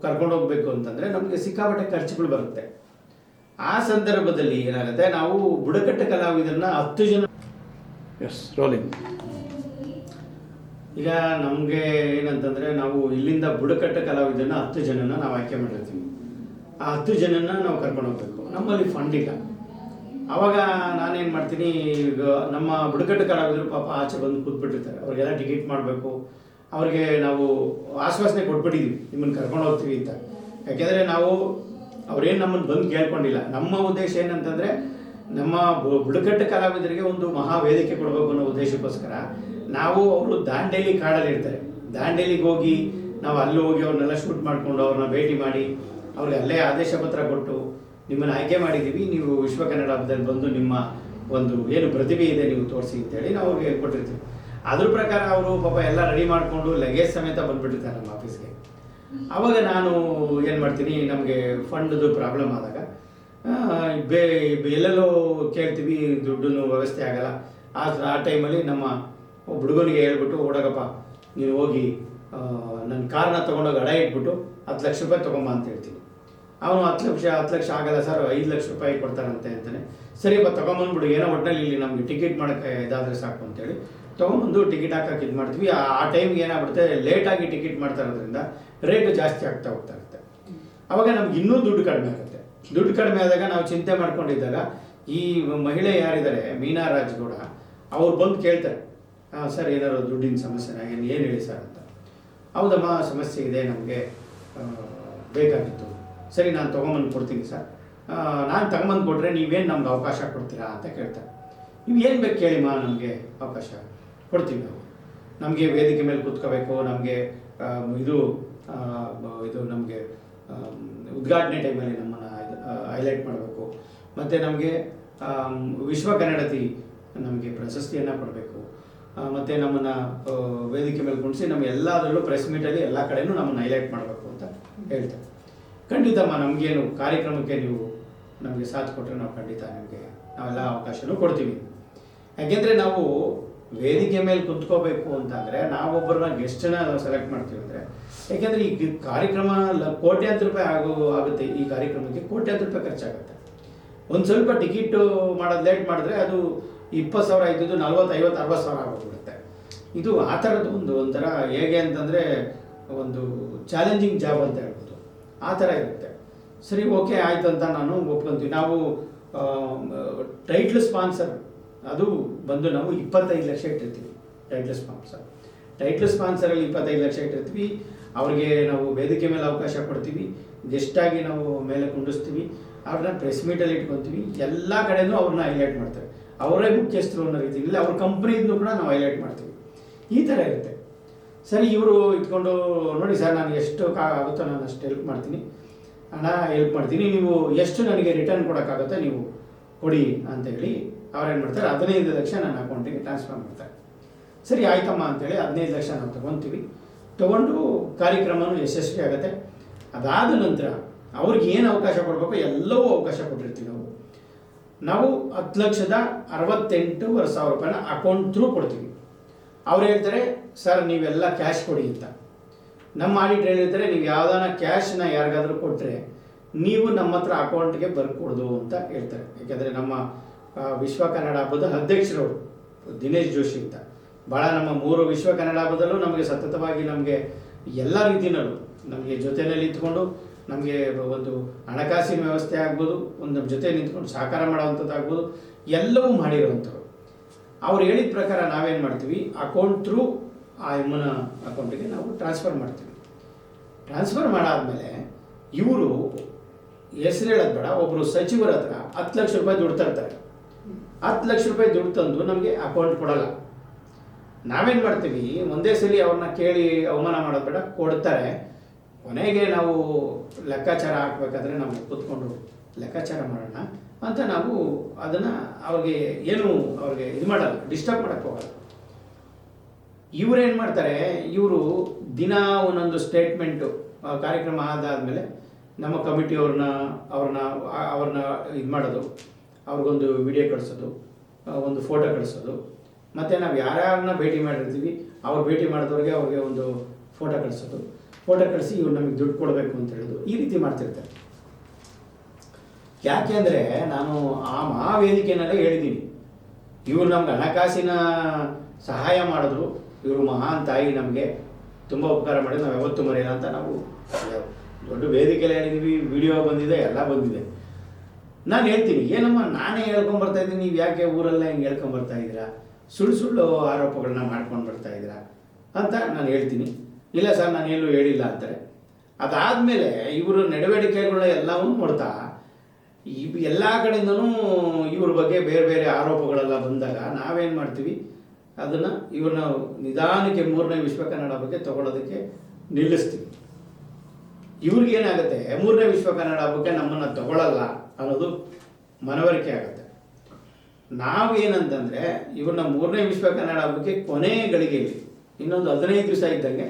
B: ಕರ್ಕೊಂಡೋಗ್ಬೇಕು ಅಂತಂದರೆ ನಮಗೆ ಸಿಕ್ಕಾಪಟ್ಟೆ ಖರ್ಚುಗಳು ಬರುತ್ತೆ. ಆ ಸಂದರ್ಭದಲ್ಲಿ ಏನಾಗುತ್ತೆ, ನಾವು ಬುಡಕಟ್ಟು ಕಲಾವಿದರನ್ನ 10 ಜನ
C: ರೋಲಿಂಗ್.
B: ಈಗ ನಮಗೆ ಏನಂತಂದರೆ, ನಾವು ಇಲ್ಲಿಂದ ಬುಡಕಟ್ಟು ಕಲಾವಿದರನ್ನ 10 ಜನನ ನಾವು ಆಯ್ಕೆ ಮಾಡಿರ್ತೀವಿ. ಆ 10 ಜನನ ನಾವು ಕರ್ಕೊಂಡು ಹೋಗ್ಬೇಕು. ನಮ್ಮಲ್ಲಿ ಫಂಡ್ ಇಲ್ಲ. ಆವಾಗ ನಾನೇನು ಮಾಡ್ತೀನಿ, ಈಗ ನಮ್ಮ ಬುಡಕಟ್ಟು ಕಲಾವಿದರು ಪಾಪ ಆಚೆ ಬಂದು ಕೂತ್ಬಿಟ್ಟಿರ್ತಾರೆ. ಅವ್ರಿಗೆಲ್ಲ ಟಿಕೆಟ್ ಮಾಡಬೇಕು. ಅವ್ರಿಗೆ ನಾವು ಆಶ್ವಾಸನೆ ಕೊಟ್ಬಿಟ್ಟಿದ್ವಿ, ನಿಮ್ಮನ್ನು ಕರ್ಕೊಂಡು ಹೋಗ್ತೀವಿ ಅಂತ. ಯಾಕೆಂದರೆ ನಾವು ಅವ್ರೇನು ನಮ್ಮನ್ನು ಬಂದು ಕೇಳ್ಕೊಂಡಿಲ್ಲ. ನಮ್ಮ ಉದ್ದೇಶ ಏನಂತಂದರೆ, ನಮ್ಮ ಬುಡಕಟ್ಟು ಕಲಾವಿದರಿಗೆ ಒಂದು ಮಹಾ ವೇದಿಕೆ ಕೊಡಬೇಕು ಅನ್ನೋ ಉದ್ದೇಶಕ್ಕೋಸ್ಕರ ನಾವು, ಅವರು ದಾಂಡೇಲಿ ಕಾಡಲ್ಲಿ ಇರ್ತಾರೆ, ದಾಂಡೇಲಿಗೆ ಹೋಗಿ ನಾವು ಅಲ್ಲಿ ಹೋಗಿ ಅವ್ರನ್ನೆಲ್ಲ ಶೂಟ್ ಮಾಡಿಕೊಂಡು ಅವ್ರನ್ನ ಭೇಟಿ ಮಾಡಿ ಅವ್ರಿಗೆ ಅಲ್ಲೇ ಆದೇಶ ಪತ್ರ ಕೊಟ್ಟು ನಿಮ್ಮನ್ನು ಆಯ್ಕೆ ಮಾಡಿದ್ದೀವಿ, ನೀವು ವಿಶ್ವ ಕನ್ನಡ ಹಬ್ಬದಲ್ಲಿ ಬಂದು ನಿಮ್ಮ ಒಂದು ಏನು ಪ್ರತಿಭೆ ಇದೆ ನೀವು ತೋರಿಸಿ ಅಂತೇಳಿ ನಾವು ಅವ್ರಿಗೆ ಕೊಟ್ಟಿರ್ತೀವಿ. ಅದ್ರ ಪ್ರಕಾರ ಅವರು ಪಾಪ ಎಲ್ಲ ರೆಡಿ ಮಾಡಿಕೊಂಡು ಲಗೇಜ್ ಸಮೇತ ಬಂದುಬಿಟ್ಟಿರ್ತಾರೆ ನಮ್ಮ ಆಫೀಸ್ಗೆ. ಆವಾಗ ನಾನು ಏನು ಮಾಡ್ತೀನಿ, ನಮಗೆ ಫಂಡ್ದು ಪ್ರಾಬ್ಲಮ್ ಆದಾಗ ಎಲ್ಲೆಲ್ಲೋ ಕೇಳ್ತೀವಿ, ದುಡ್ಡು ವ್ಯವಸ್ಥೆ ಆಗಲ್ಲ. ಆ ಟೈಮಲ್ಲಿ ನಮ್ಮ ಒಬ್ಬ ಹುಡುಗನಿಗೆ ಹೇಳ್ಬಿಟ್ಟು, ಓಡಗಪ್ಪ ನೀನು ಹೋಗಿ ನನ್ನ ಕಾರ್ನ ತೊಗೊಂಡೋಗಿ ಅಡ ಇಟ್ಬಿಟ್ಟು 10 ಲಕ್ಷ ರೂಪಾಯಿ ತೊಗೊಂಬ ಅಂತ ಹೇಳ್ತೀನಿ. ಅವನು 10 ಲಕ್ಷ ಆಗಲ್ಲ ಸರ್, 5 ಲಕ್ಷ ರೂಪಾಯಿ ಕೊಡ್ತಾರಂತೆ ಅಂತಾನೆ. ಸರಿಯಪ್ಪ ತೊಗೊಂಬಂದ್ಬಿಡು, ಏನೋ ಒಟ್ಟಿನಲ್ಲಿ ಇಲ್ಲಿ ನಮಗೆ ಟಿಕೆಟ್ ಮಾಡೋಕ್ಕೆ ಇದಾದರೆ ಸಾಕು ಅಂತೇಳಿ ತೊಗೊಂಬಂದು ಟಿಕೆಟ್ ಹಾಕೋಕೆ ಇದು ಮಾಡ್ತೀವಿ. ಆ ಟೈಮ್ಗೆ ಏನಾಗ್ಬಿಡುತ್ತೆ, ಲೇಟಾಗಿ ಟಿಕೆಟ್ ಮಾಡ್ತಾ ಇರೋದ್ರಿಂದ ರೇಟು ಜಾಸ್ತಿ ಆಗ್ತಾ ಹೋಗ್ತಾ ಇರುತ್ತೆ. ಆವಾಗ ನಮ್ಗೆ ಇನ್ನೂ ದುಡ್ಡು ಕಡಿಮೆ ಆಗುತ್ತೆ. ದುಡ್ಡು ಕಡಿಮೆ ಆದಾಗ ನಾವು ಚಿಂತೆ ಮಾಡ್ಕೊಂಡಿದ್ದಾಗ ಈ ಮಹಿಳೆ ಯಾರಿದ್ದಾರೆ, ಮೀನಾ ರಾಜ್ಗೌಡ, ಅವ್ರು ಬಂದು ಕೇಳ್ತಾರೆ, ಸರ್ ಏನಾದ್ರು ದುಡ್ಡಿನ ಸಮಸ್ಯೆನ, ಏನು ಹೇಳಿ ಸರ್ ಅಂತ. ಹೌದಮ್ಮ ಸಮಸ್ಯೆ ಇದೆ, ನಮಗೆ ಬೇಕಾಗಿತ್ತು. ಸರಿ ನಾನು ತೊಗೊಂಬಂದು ಕೊಡ್ತೀನಿ ಸರ್. ನಾನು ತಗೊಂಬಂದು ಕೊಟ್ಟರೆ ನೀವೇನು ನಮ್ಗೆ ಅವಕಾಶ ಕೊಡ್ತೀರಾ ಅಂತ ಕೇಳ್ತಾರೆ. ನೀವು ಏನು ಬೇಕು ಕೇಳಿಮ್ಮ, ನಮಗೆ ಅವಕಾಶ ಕೊಡ್ತೀವಿ. ನಾವು ನಮಗೆ ವೇದಿಕೆ ಮೇಲೆ ಕೂತ್ಕೋಬೇಕು, ನಮಗೆ ಇದು ನಮಗೆ ಉದ್ಘಾಟನೆ ಟೈಮಲ್ಲಿ ನಮ್ಮನ್ನು ಹೈಲೈಟ್ ಮಾಡಬೇಕು, ಮತ್ತು ನಮಗೆ ವಿಶ್ವ ಕನ್ನಡತಿ ನಮಗೆ ಪ್ರಶಸ್ತಿಯನ್ನು ಕೊಡಬೇಕು, ಮತ್ತು ನಮ್ಮನ್ನು ವೇದಿಕೆ ಮೇಲೆ ಕುಣಿಸಿ ನಮ್ಮ ಎಲ್ಲದರಲ್ಲೂ ಪ್ರೆಸ್ ಮೀಟಲ್ಲಿ ಎಲ್ಲ ಕಡೆಯೂ ನಮ್ಮನ್ನು ಹೈಲೈಟ್ ಮಾಡಬೇಕು ಅಂತ ಹೇಳ್ತಾರೆ. ಖಂಡಿತಮ್ಮ, ನಮಗೇನು ಕಾರ್ಯಕ್ರಮಕ್ಕೆ ನೀವು ನಮಗೆ ಸಾಥ್ ಕೊಟ್ಟರೆ ನಾವು ಖಂಡಿತ ನಿಮಗೆ ನಾವೆಲ್ಲ ಅವಕಾಶನೂ ಕೊಡ್ತೀವಿ. ಯಾಕೆಂದರೆ ನಾವು ವೇದಿಕೆ ಮೇಲೆ ಕುಂತ್ಕೋಬೇಕು ಅಂತಂದರೆ ನಾವೊಬ್ಬರನ್ನ ಗೆಸ್ಟನ್ನ ಸೆಲೆಕ್ಟ್ ಮಾಡ್ತೀವಿ. ಅಂದರೆ ಯಾಕೆಂದರೆ ಈ ಕಾರ್ಯಕ್ರಮ ಕೋಟ್ಯಾಂತರ ರೂಪಾಯಿ ಆಗುತ್ತೆ. ಈ ಕಾರ್ಯಕ್ರಮಕ್ಕೆ ಕೋಟ್ಯಾಂತರ ರೂಪಾಯಿ ಖರ್ಚಾಗುತ್ತೆ. ಒಂದು ಸ್ವಲ್ಪ ಟಿಕೆಟು ಮಾಡೋದು ಲೇಟ್ ಮಾಡಿದ್ರೆ ಅದು 20,000 ಇದ್ದಿದ್ದು 40, 50, 60,000 ಆಗೋಗ್ಬಿಡುತ್ತೆ. ಇದು ಆ ಥರದ್ದು ಒಂಥರ ಹೇಗೆ ಅಂತಂದರೆ ಒಂದು ಚಾಲೆಂಜಿಂಗ್ ಜಾಬ್ ಅಂತ ಹೇಳ್ಬೋದು, ಆ ಥರ ಇರುತ್ತೆ. ಸರಿ, ಓಕೆ ಆಯಿತು ಅಂತ ನಾನು ಒಪ್ಕೊಂತೀವಿ. ನಾವು ಟೈಟ್ಲ್ ಸ್ಪಾನ್ಸರ್ ಅದು ಬಂದು ನಾವು 25 ಲಕ್ಷ ಇಟ್ಟಿರ್ತೀವಿ. ಟೈಟ್ಲ್ ಸ್ಪಾನ್ಸರಲ್ಲಿ 25 ಲಕ್ಷ ಇಟ್ಟಿರ್ತೀವಿ. ಅವ್ರಿಗೆ ನಾವು ವೇದಿಕೆ ಮೇಲೆ ಅವಕಾಶ ಕೊಡ್ತೀವಿ, ಗೆಸ್ಟಾಗಿ ನಾವು ಮೇಲೆ ಕುಂಡಿಸ್ತೀವಿ, ಅವ್ರನ್ನ ಪ್ರೆಸ್ ಮೀಟಲ್ಲಿ ಇಟ್ಕೊತೀವಿ, ಎಲ್ಲ ಕಡೆಯೂ ಅವ್ರನ್ನ ಹೈಲೈಟ್ ಮಾಡ್ತಾರೆ. ಅವರೇ ಮುಖ್ಯಸ್ಥರು ಅನ್ನೋ ರೀತಿಯಲ್ಲಿ ಅವ್ರ ಕಂಪ್ನಿಯಿಂದ ಕೂಡ ನಾವು ಹೈಲೈಟ್ ಮಾಡ್ತೀವಿ. ಈ ಥರ ಇರುತ್ತೆ. ಸರಿ, ಇವರು ಇಟ್ಕೊಂಡು ನೋಡಿ ಸರ್, ನಾನು ಎಷ್ಟು ಆಗುತ್ತೋ ನಾನು ಅಷ್ಟು ಹೆಲ್ಪ್ ಮಾಡ್ತೀನಿ, ಹಣ ಹೆಲ್ಪ್ ಮಾಡ್ತೀನಿ, ನೀವು ಎಷ್ಟು ನನಗೆ ರಿಟರ್ನ್ ಕೊಡೋಕ್ಕಾಗುತ್ತೋ ನೀವು ಕೊಡಿ ಅಂತ ಹೇಳಿ ಅವ್ರೇನು ಮಾಡ್ತಾರೆ, 15 ಲಕ್ಷ ನನ್ನ ಅಕೌಂಟಿಗೆ ಟ್ರಾನ್ಸ್ಫರ್ ಮಾಡ್ತಾರೆ. ಸರಿ ಆಯ್ತಮ್ಮ ಅಂತೇಳಿ 15 ಲಕ್ಷ ನಾವು ತೊಗೊತೀವಿ. ತೊಗೊಂಡು ಕಾರ್ಯಕ್ರಮನೂ ಯಶಸ್ವಿ ಆಗುತ್ತೆ. ಅದಾದ ನಂತರ ಅವ್ರಿಗೆ ಏನು ಅವಕಾಶ ಕೊಡಬೇಕು ಎಲ್ಲವೂ ಅವಕಾಶ ಕೊಟ್ಟಿರ್ತೀವಿ. ನಾವು 10,68,500 ರೂಪಾಯಿನ ಅಕೌಂಟ್ ಥ್ರೂ ಕೊಡ್ತೀವಿ. ಅವ್ರು ಹೇಳ್ತಾರೆ, ಸರ್ ನೀವೆಲ್ಲ ಕ್ಯಾಶ್ ಕೊಡಿ ಅಂತ. ನಮ್ಮ ಆಡಿಟರ್ ಹೇಳ್ತಾರೆ, ನೀವು ಯಾವ್ದಾನ ಕ್ಯಾಶ್ನ ಯಾರಿಗಾದರೂ ಕೊಟ್ಟರೆ ನೀವು ನಮ್ಮ ಹತ್ರ ಅಕೌಂಟ್ಗೆ ಬರ್ಕೊಡ್ದು ಅಂತ ಹೇಳ್ತಾರೆ. ಯಾಕೆಂದರೆ ನಮ್ಮ ವಿಶ್ವ ಕನ್ನಡ ಹಬ್ಬದ ಅಧ್ಯಕ್ಷರವರು ದಿನೇಶ್ ಜೋಶಿ ಅಂತ, ಭಾಳ ನಮ್ಮ 3 ವಿಶ್ವ ಕನ್ನಡ ಹಬ್ಬದಲ್ಲೂ ನಮಗೆ ಸತತವಾಗಿ ನಮಗೆ ಎಲ್ಲ ರೀತಿಯಲ್ಲೂ ನಮಗೆ ಜೊತೆಯಲ್ಲಿ ನಿಂತ್ಕೊಂಡು ನಮಗೆ ಒಂದು ಹಣಕಾಸಿನ ವ್ಯವಸ್ಥೆ ಆಗ್ಬೋದು, ಒಂದು ನಮ್ಮ ಜೊತೆ ನಿಂತ್ಕೊಂಡು ಸಹಕಾರ ಮಾಡೋವಂಥದ್ದು ಆಗ್ಬೋದು, ಎಲ್ಲವೂ ಮಾಡಿರೋವಂಥವ್ರು. ಅವ್ರು ಹೇಳಿದ ಪ್ರಕಾರ ನಾವೇನು ಮಾಡ್ತೀವಿ, ಅಕೌಂಟ್ ಥ್ರೂ ಆ ಎಮ್ಮನ ಅಕೌಂಟಿಗೆ ನಾವು ಟ್ರಾನ್ಸ್ಫರ್ ಮಾಡ್ತೀವಿ. ಟ್ರಾನ್ಸ್ಫರ್ ಮಾಡಾದಮೇಲೆ ಇವರು ಹೆಸರು ಹೇಳೋದು ಬೇಡ, ಒಬ್ಬರು ಸಚಿವರ ಹತ್ರ 10 ಲಕ್ಷ ರೂಪಾಯಿ ದುಡ್ಡು ತರ್ತಾರೆ. 10 ಲಕ್ಷ ರೂಪಾಯಿ ದುಡ್ಡು ತಂದು ನಮಗೆ ಅಕೌಂಟ್ ಕೊಡಲ್ಲ. ನಾವೇನು ಮಾಡ್ತೀವಿ, ಒಂದೇ ಸಲ ಅವ್ರನ್ನ ಕೇಳಿ ಅವಮಾನ ಮಾಡೋದು ಬೇಡ, ಕೊಡ್ತಾರೆ. ಕೊನೆಗೆ ನಾವು ಲೆಕ್ಕಾಚಾರ ಹಾಕ್ಬೇಕಾದ್ರೆ ನಾವು ಕೂತ್ಕೊಂಡು ಲೆಕ್ಕಾಚಾರ ಮಾಡೋಣ ಅಂತ ನಾವು ಅದನ್ನು ಅವ್ರಿಗೆ ಇದು ಮಾಡಲ್ಲ, ಡಿಸ್ಟರ್ಬ್ ಮಾಡೋಕ್ಕೆ ಹೋಗಲ್ಲ. ಇವರೇನು ಮಾಡ್ತಾರೆ, ಇವರು ದಿನ ಒಂದೊಂದು ಸ್ಟೇಟ್ಮೆಂಟು ಕಾರ್ಯಕ್ರಮ ಆದಾದಮೇಲೆ ನಮ್ಮ ಕಮಿಟಿಯವ್ರನ್ನ ಇದು ಮಾಡೋದು, ಅವ್ರಿಗೊಂದು ವಿಡಿಯೋ ಕಳಿಸೋದು, ಒಂದು ಫೋಟೋ ಕಳಿಸೋದು, ಮತ್ತು ನಾವು ಯಾರ್ಯಾರನ್ನ ಭೇಟಿ ಮಾಡಿರ್ತೀವಿ ಅವ್ರು ಭೇಟಿ ಮಾಡಿದವ್ರಿಗೆ ಅವ್ರಿಗೆ ಒಂದು ಫೋಟೋ ಕಳಿಸೋದು, ಫೋಟೋ ಕಳಿಸಿ ಇವ್ರು ನಮಗೆ ದುಡ್ಡು ಕೊಡಬೇಕು ಅಂತ ಹೇಳೋದು, ಈ ರೀತಿ ಮಾಡ್ತಿರ್ತಾರೆ. ಯಾಕೆ ಅಂದರೆ ನಾನು ಆ ವೇದಿಕೆಯಲ್ಲೇ ಹೇಳಿದ್ದೀನಿ, ಇವರು ನಮ್ಗೆ ಹಣಕಾಸಿನ ಸಹಾಯ ಮಾಡಿದ್ರು, ಇವರು ಮಹಾನ್ ತಾಯಿ, ನಮಗೆ ತುಂಬ ಉಪಕಾರ ಮಾಡಿದ್ರು, ನಾವು ಯಾವತ್ತೂ ಮರೆಯಲ್ಲ ಅಂತ ನಾವು ದೊಡ್ಡ ವೇದಿಕೆಯಲ್ಲಿ ಹೇಳಿದ್ದೀವಿ, ವಿಡಿಯೋ ಬಂದಿದೆ, ಎಲ್ಲ ಬಂದಿದೆ. ನಾನು ಹೇಳ್ತೀನಿ, ಏನಮ್ಮ ನಾನೇ ಹೇಳ್ಕೊಂಬರ್ತಾ ಇದ್ದೀನಿ, ನೀವು ಯಾಕೆ ಊರೆಲ್ಲ ಹಿಂಗೆ ಹೇಳ್ಕೊಂಬರ್ತಾ ಇದ್ದೀರಾ, ಸುಳ್ಳು ಆರೋಪಗಳನ್ನ ಮಾಡ್ಕೊಂಡು ಬರ್ತಾ ಇದ್ದೀರಾ ಅಂತ ನಾನು ಹೇಳ್ತೀನಿ. ಇಲ್ಲ ಸರ್ ನಾನು ಎಲ್ಲೂ ಹೇಳಿಲ್ಲ ಅಂತಾರೆ. ಅದಾದಮೇಲೆ ಇವರು ನಡವಳಿಕೆಗಳ ಎಲ್ಲವೂ ನೋಡ್ತಾ ಎಲ್ಲ ಕಡೆಯಿಂದನೂ ಇವ್ರ ಬಗ್ಗೆ ಬೇರೆ ಬೇರೆ ಆರೋಪಗಳೆಲ್ಲ ಬಂದಾಗ ನಾವೇನು ಮಾಡ್ತೀವಿ, ಅದನ್ನು ಇವ್ರನ್ನ ನಿಧಾನಕ್ಕೆ 3ನೇ ವಿಶ್ವ ಕನ್ನಡ ಬಗ್ಗೆ ತಗೊಳ್ಳೋದಕ್ಕೆ ನಿಲ್ಲಿಸ್ತೀವಿ. ಇವ್ರಿಗೇನಾಗುತ್ತೆ, 3ನೇ ವಿಶ್ವ ಕನ್ನಡ ಬಗ್ಗೆ ನಮ್ಮನ್ನು ತಗೊಳ್ಳಲ್ಲ ಅನ್ನೋದು ಮನವರಿಕೆ ಆಗುತ್ತೆ. ನಾವೇನಂತಂದರೆ ಇವ್ರನ್ನ 3ನೇ ವಿಶ್ವ ಕನ್ನಡ ಬಗ್ಗೆ ಕೊನೆ ಗಳಿಗೆಯಲ್ಲಿ ಇನ್ನೊಂದು 15 ದಿವಸ ಇದ್ದಂಗೆ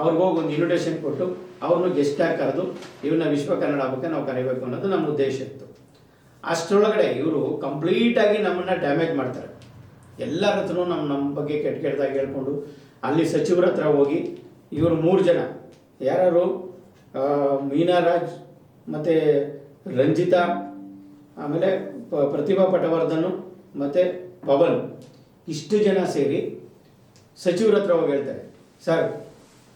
B: ಅವ್ರಿಗೋಗಿ ಒಂದು ಇನ್ವಿಟೇಷನ್ ಕೊಟ್ಟು ಅವ್ರನ್ನ ಗೆಸ್ಟಾಗಿ ಕರೆದು ಇವ್ರನ್ನ ವಿಶ್ವ ಕನ್ನಡ ಬಗ್ಗೆ ನಾವು ಕರಿಬೇಕು ಅನ್ನೋದು ನಮ್ಮ ಉದ್ದೇಶ ಇತ್ತು. ಅಷ್ಟರೊಳಗಡೆ ಇವರು ಕಂಪ್ಲೀಟಾಗಿ ನಮ್ಮನ್ನು ಡ್ಯಾಮೇಜ್ ಮಾಡ್ತಾರೆ. ಎಲ್ಲರ ಹತ್ರನೂ ನಮ್ಮ ಬಗ್ಗೆ ಕೆಟ್ಟದಾಗಿ ಹೇಳ್ಕೊಂಡು ಅಲ್ಲಿ ಸಚಿವರ ಹತ್ರ ಹೋಗಿ ಇವರು 3 ಜನ ಯಾರು, ಮೀನಾರಾಜ್ ಮತ್ತು ರಂಜಿತಾ, ಆಮೇಲೆ ಪ್ರತಿಭಾ ಪಟವರ್ಧನ್ ಮತ್ತು ಪವನ್, ಇಷ್ಟು ಜನ ಸೇರಿ ಸಚಿವರ ಹತ್ರ ಹೋಗಿ ಹೇಳ್ತಾರೆ, ಸರ್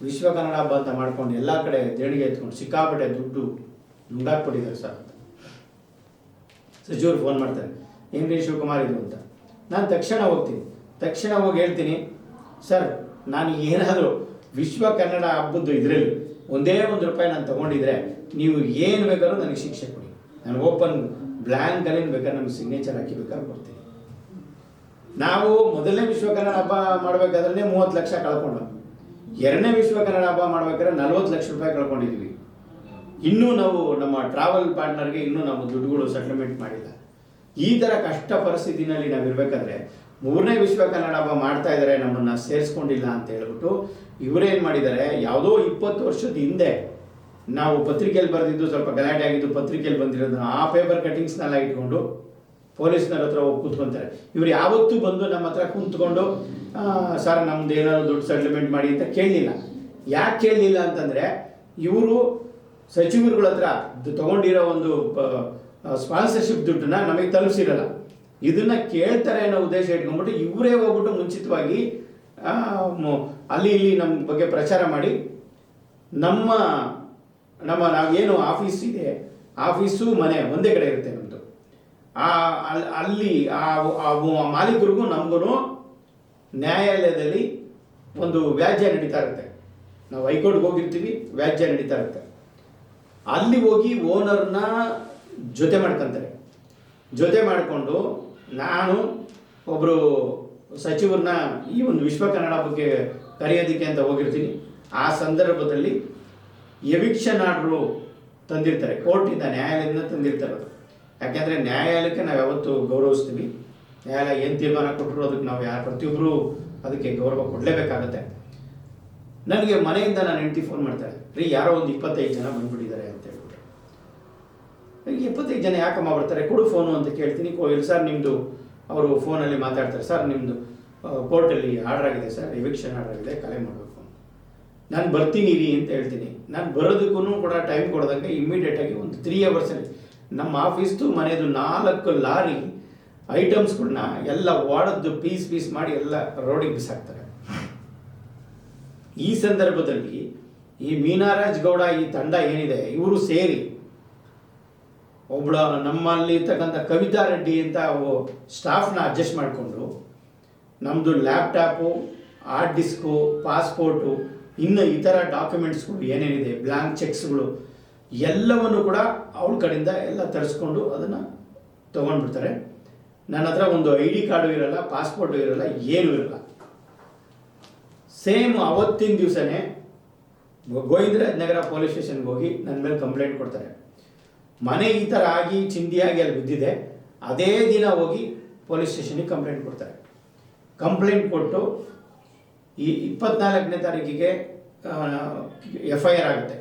B: ವಿಶ್ವ ಕನ್ನಡ ಹಬ್ಬ ಅಂತ ಮಾಡ್ಕೊಂಡು ಎಲ್ಲ ಕಡೆ ದೇಣಿಗೆ ಎತ್ಕೊಂಡು ಸಿಕ್ಕಾಪಟ್ಟೆ ದುಡ್ಡು ನುಂಗಾಕ್ಬಿಟ್ಟಿದ್ದಾರೆ ಸರ್ ಅಂತ. ಸಚಿವರು ಫೋನ್ ಮಾಡ್ತಾರೆ, ಏನ್ರಿ ಶಿವಕುಮಾರ್ ಇದು ಅಂತ. ನಾನು ತಕ್ಷಣ ಹೋಗಿ ಹೇಳ್ತೀನಿ, ಸರ್ ನಾನು ಏನಾದರೂ ವಿಶ್ವ ಕನ್ನಡ ಹಬ್ಬದ್ದು ಇದರಲ್ಲಿ ಒಂದೇ ₹1 ನಾನು ತೊಗೊಂಡಿದ್ರೆ ನೀವು ಏನು ಬೇಕಾದ್ರೂ ನನಗೆ ಶಿಕ್ಷೆ ಕೊಡಿ, ನಾನು ಓಪನ್ ಬ್ಲ್ಯಾಂಕಲ್ಲಿ ಬೇಕಾದ್ರೆ ನಮಗೆ ಸಿಗ್ನೇಚರ್ ಹಾಕಿ ಬೇಕಾದ್ರೆ ಕೊಡ್ತೀನಿ. ನಾವು ಮೊದಲನೇ ವಿಶ್ವ ಕನ್ನಡ ಹಬ್ಬ ಮಾಡಬೇಕಾದ್ರೆ 30 ಲಕ್ಷ ಕಳ್ಕೊಂಡು, 2ನೇ ವಿಶ್ವ ಕನ್ನಡ ಹಬ್ಬ ಮಾಡ್ಬೇಕಾದ್ರೆ ₹40 ಲಕ್ಷ ಕಳ್ಕೊಂಡಿದ್ವಿ. ಇನ್ನೂ ನಾವು ನಮ್ಮ ಟ್ರಾವೆಲ್ ಪಾರ್ಟ್ನರ್ಗೆ ಇನ್ನೂ ನಾವು ದುಡ್ಡುಗಳು ಸೆಟಲ್ಮೆಂಟ್ ಮಾಡಿಲ್ಲ. ಈ ಥರ ಕಷ್ಟ ಪರಿಸ್ಥಿತಿನಲ್ಲಿ ನಾವು ಇರಬೇಕಾದ್ರೆ 3ನೇ ವಿಶ್ವ ಕನ್ನಡ ಹಬ್ಬ ಮಾಡ್ತಾ ಇದ್ದಾರೆ, ನಮ್ಮನ್ನು ಸೇರಿಸ್ಕೊಂಡಿಲ್ಲ ಅಂತ ಹೇಳ್ಬಿಟ್ಟು ಇವರೇನು ಮಾಡಿದ್ದಾರೆ, ಯಾವುದೋ 20 ವರ್ಷದ ಹಿಂದೆ ನಾವು ಪತ್ರಿಕೆಯಲ್ಲಿ ಬರೆದಿದ್ದು ಸ್ವಲ್ಪ ಗಲಾಟೆ ಆಗಿದ್ದು ಪತ್ರಿಕೆಯಲ್ಲಿ ಬಂದಿರೋದನ್ನ ಆ ಪೇಪರ್ ಕಟಿಂಗ್ಸ್ನೆಲ್ಲ ಇಟ್ಕೊಂಡು ಪೊಲೀಸ್ನವ್ರ ಹತ್ರ ಹೋಗಿ ಕೂತ್ಕೊಂತಾರೆ. ಇವ್ರು ಯಾವತ್ತೂ ಬಂದು ನಮ್ಮ ಹತ್ರ ಕೂತ್ಕೊಂಡು ಸರ್ ನಮ್ದು ಏನಾದ್ರು ದುಡ್ಡು ಸೆಟಲ್ಮೆಂಟ್ ಮಾಡಿ ಅಂತ ಕೇಳಲಿಲ್ಲ. ಯಾಕೆ ಕೇಳಲಿಲ್ಲ ಅಂತಂದರೆ ಇವರು ಸಚಿವರುಗಳ ಹತ್ರ ತೊಗೊಂಡಿರೋ ಒಂದು ಸ್ಪಾನ್ಸರ್ಶಿಪ್ ದುಡ್ಡನ್ನ ನಮಗೆ ತಲುಪಿಸಿರಲ್ಲ. ಇದನ್ನು ಕೇಳ್ತಾರೆ ಅನ್ನೋ ಉದ್ದೇಶ ಇಟ್ಕೊಂಡ್ಬಿಟ್ಟು ಇವರೇ ಹೋಗ್ಬಿಟ್ಟು ಮುಂಚಿತವಾಗಿ ಅಲ್ಲಿ ಇಲ್ಲಿ ನಮ್ಮ ಬಗ್ಗೆ ಪ್ರಚಾರ ಮಾಡಿ ನಮ್ಮ ನಾವೇನು ಆಫೀಸ್ ಇದೆ, ಆಫೀಸು ಮನೆ ಒಂದೇ ಕಡೆ ಇರುತ್ತೆ ನಮ್ಮದು, ಅಲ್ಲಿ ಮಾಲೀಕರಿಗೂ ನಮಗೂ ನ್ಯಾಯಾಲಯದಲ್ಲಿ ಒಂದು ವ್ಯಾಜ್ಯ ನಡೀತಾ ಇರುತ್ತೆ. ನಾವು ಹೈಕೋರ್ಟ್ಗೆ ಹೋಗಿರ್ತೀವಿ, ವ್ಯಾಜ್ಯ ನಡೀತಾ ಇರುತ್ತೆ. ಅಲ್ಲಿ ಹೋಗಿ ಓನರ್ನ ಜೊತೆ ಮಾಡ್ಕೊತಾರೆ. ಜೊತೆ ಮಾಡಿಕೊಂಡು ನಾನು ಒಬ್ಬರು ಸಚಿವರನ್ನ ಈ ಒಂದು ವಿಶ್ವ ಕನ್ನಡ ಬಗ್ಗೆ ಕರೆಯೋದಕ್ಕೆ ಅಂತ ಹೋಗಿರ್ತೀನಿ. ಆ ಸಂದರ್ಭದಲ್ಲಿ ಎವಿಕ್ಷನ್ ಆರ್ಡ್ರು ತಂದಿರ್ತಾರೆ, ಕೋರ್ಟಿಂದ ನ್ಯಾಯಾಲಯದಿಂದ ತಂದಿರ್ತಾರೆ. ಅದು ಯಾಕೆಂದರೆ ನ್ಯಾಯಾಲಯಕ್ಕೆ ನಾವು ಯಾವತ್ತೂ ಗೌರವಿಸ್ತೀವಿ. ನ್ಯಾಯಾಲಯ ಏನು ತೀರ್ಮಾನ ಕೊಟ್ಟರು ಅದಕ್ಕೆ ನಾವು ಪ್ರತಿಯೊಬ್ಬರು ಅದಕ್ಕೆ ಗೌರವ ಕೊಡಲೇಬೇಕಾಗತ್ತೆ. ನನಗೆ ಮನೆಯಿಂದ ನಾನು ಹೆಂಡತಿ ಫೋನ್ ಮಾಡ್ತಾಳೆ, ರೀ ಯಾರೋ ಒಂದು 25 ಜನ ಬಂದ್ಬಿಟ್ಟಿದ್ದಾರೆ ಅಂತ ಹೇಳ್ಬಿಟ್ಟು. 25 ಜನ ಯಾಕಮ್ಮ ಬರ್ತಾರೆ, ಕೊಡು ಫೋನು ಅಂತ ಕೇಳ್ತೀನಿ. ಇಲ್ಲ ಸರ್ ನಿಮ್ಮದು, ಅವರು ಫೋನಲ್ಲಿ ಮಾತಾಡ್ತಾರೆ, ಸರ್ ನಿಮ್ಮದು ಕೋರ್ಟಲ್ಲಿ ಆರ್ಡರ್ ಆಗಿದೆ ಸರ್, ಎವಿಕ್ಷನ್ ಆರ್ಡರ್ ಆಗಿದೆ, ಕಲೆ ಮಾಡಬೇಕು. ನಾನು ಬರ್ತೀನಿ ರೀ ಅಂತ ಹೇಳ್ತೀನಿ. ನಾನು ಬರೋದಕ್ಕೂ ಕೂಡ ಟೈಮ್ ಕೊಡೋದಂಗೆ ಇಮ್ಮಿಡಿಯೇಟಾಗಿ ಒಂದು 3 ಅವರ್ಸಲ್ಲಿ ನಮ್ಮ ಆಫೀಸ್ದು ಮನೆಯದು 4 ಲಾರಿ ಐಟಮ್ಸ್ಗಳನ್ನ ಎಲ್ಲ ವಾಡದ್ದು ಪೀಸ್ ಮಾಡಿ ಎಲ್ಲ ರೋಡಿಗೆ ಬಿಸಾಕ್ತಾರೆ. ಈ ಸಂದರ್ಭದಲ್ಲಿ ಈ ಮೀನಾರಾಜ್ ಗೌಡ ಈ ತಂಡ ಏನಿದೆ ಇವರು ಸೇರಿ ಒಬ್ಬಳ ನಮ್ಮಲ್ಲಿ ಇರ್ತಕ್ಕಂಥ ಕವಿತಾ ರೆಡ್ಡಿ ಅಂತ ಸ್ಟಾಫ್ನ ಅಡ್ಜಸ್ಟ್ ಮಾಡಿಕೊಂಡು ನಮ್ಮದು ಲ್ಯಾಪ್ಟಾಪು, ಹಾರ್ಡ್ ಡಿಸ್ಕು, ಪಾಸ್ಪೋರ್ಟು, ಇನ್ನು ಇತರ ಡಾಕ್ಯುಮೆಂಟ್ಸ್ಗಳು ಏನೇನಿದೆ, ಬ್ಲ್ಯಾಂಕ್ ಚೆಕ್ಸ್ಗಳು ಎಲ್ಲವನ್ನು ಕೂಡ ಅವಳ ಕಡೆಯಿಂದ ಎಲ್ಲ ತರಿಸ್ಕೊಂಡು ಅದನ್ನು ತೊಗೊಂಡ್ಬಿಡ್ತಾರೆ. ನನ್ನ ಹತ್ರ ಒಂದು ID ಕಾರ್ಡು ಇರಲ್ಲ, ಪಾಸ್ಪೋರ್ಟು ಇರಲ್ಲ, ಏನೂ ಇರಲ್ಲ. ಸೇಮ್ ಅವತ್ತಿನ ದಿವಸನೇ ಗೋವಿಂದರಾಜ್ ನಗರ ಪೊಲೀಸ್ ಸ್ಟೇಷನ್ಗೆ ಹೋಗಿ ನನ್ನ ಮೇಲೆ ಕಂಪ್ಲೇಂಟ್ ಕೊಡ್ತಾರೆ. ಮನೆ ಈ ಥರ ಆಗಿ ಚಿಂದಿಯಾಗಿ ಅಲ್ಲಿ ಬಿದ್ದಿದೆ. ಅದೇ ದಿನ ಹೋಗಿ ಪೊಲೀಸ್ ಸ್ಟೇಷನ್ಗೆ ಕಂಪ್ಲೇಂಟ್ ಕೊಡ್ತಾರೆ. ಕಂಪ್ಲೇಂಟ್ ಕೊಟ್ಟು ಈ 24ನೇ ತಾರೀಕಿಗೆ FIR ಆಗುತ್ತೆ.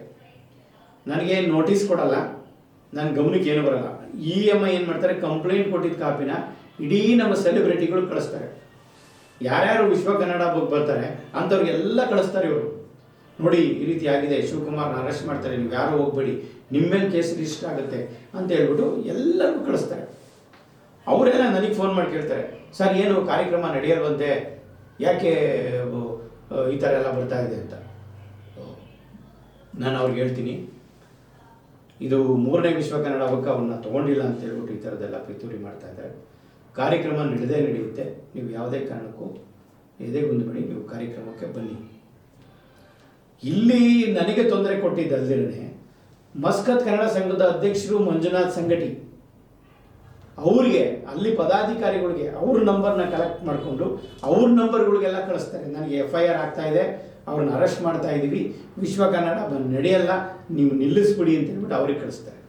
B: ನನಗೆ ನೋಟಿಸ್ ಕೊಡಲ್ಲ, ನನ್ನ ಗಮನಕ್ಕೆ ಏನು ಬರಲ್ಲ. EMI ಏನು ಮಾಡ್ತಾರೆ, ಕಂಪ್ಲೇಂಟ್ ಕೊಟ್ಟಿದ್ದ ಕಾಪಿನ ಇಡೀ ನಮ್ಮ ಸೆಲೆಬ್ರಿಟಿಗಳು ಕಳಿಸ್ತಾರೆ. ಯಾರ್ಯಾರು ವಿಶ್ವ ಕನ್ನಡ ಹಬ್ಬಕ್ಕೆ ಬರ್ತಾರೆ ಅಂಥವ್ರಿಗೆಲ್ಲ ಕಳಿಸ್ತಾರೆ ಇವರು. ನೋಡಿ ಈ ರೀತಿ ಆಗಿದೆ, ಶಿವಕುಮಾರ್ನ ಅರೆಸ್ಟ್ ಮಾಡ್ತಾರೆ, ನೀವು ಯಾರು ಹೋಗ್ಬೇಡಿ, ನಿಮ್ಮ ಮೇಲೆ ಕೇಸ್ ರಿಜಿಸ್ಟರ್ ಆಗುತ್ತೆ ಅಂತ ಹೇಳ್ಬಿಟ್ಟು ಎಲ್ಲರಿಗೂ ಕಳಿಸ್ತಾರೆ. ಅವರೆಲ್ಲ ನನಗೆ ಫೋನ್ ಮಾಡಿ ಕೇಳ್ತಾರೆ, ಸರ್ ಏನು ಕಾರ್ಯಕ್ರಮ ನಡೆಯಲ್ವಂತೆ, ಯಾಕೆ ಈ ಥರ ಎಲ್ಲ ಬರ್ತಾ ಇದೆ ಅಂತ. ನಾನು ಅವ್ರಿಗೆ ಹೇಳ್ತೀನಿ, ಇದು 3ನೇ ವಿಶ್ವ ಕನ್ನಡ ಹಬ್ಬಕ್ಕೆ ಅವನ್ನ ತೊಗೊಂಡಿಲ್ಲ ಅಂತ ಹೇಳ್ಬಿಟ್ಟು ಈ ಥರದ್ದೆಲ್ಲ ಪಿತೂರಿ ಮಾಡ್ತಾ ಇದ್ದಾರೆ. ಕಾರ್ಯಕ್ರಮ ನಡೆಯುತ್ತೆ, ನೀವು ಯಾವುದೇ ಕಾರಣಕ್ಕೂ ಎದೆಗುಂದಬೇಡಿ, ನೀವು ಕಾರ್ಯಕ್ರಮಕ್ಕೆ ಬನ್ನಿ. ಇಲ್ಲಿ ನನಗೆ ತೊಂದರೆ ಕೊಟ್ಟಿದ್ದಲ್ದಿರೇ ಮಸ್ಕತ್ ಕನ್ನಡ ಸಂಘದ ಅಧ್ಯಕ್ಷರು ಮಂಜುನಾಥ್ ಸಂಗಟಿ ಅವ್ರಿಗೆ, ಅಲ್ಲಿ ಪದಾಧಿಕಾರಿಗಳಿಗೆ ಅವ್ರ ನಂಬರ್ನ ಕಲೆಕ್ಟ್ ಮಾಡಿಕೊಂಡು ಅವ್ರ ನಂಬರ್ಗಳಿಗೆಲ್ಲ ಕಳಿಸ್ತಾರೆ. ನನಗೆ FIR ಆಗ್ತಾ ಇದೆ, ಅವ್ರನ್ನ ಅರೆಸ್ಟ್ ಮಾಡ್ತಾ ಇದ್ದೀವಿ, ವಿಶ್ವ ಕನ್ನಡ ನಡೆಯಲ್ಲ, ನೀವು ನಿಲ್ಲಿಸ್ಬಿಡಿ ಅಂತ ಹೇಳ್ಬಿಟ್ಟು ಅವ್ರಿಗೆ ಕಳಿಸ್ತಾರೆ.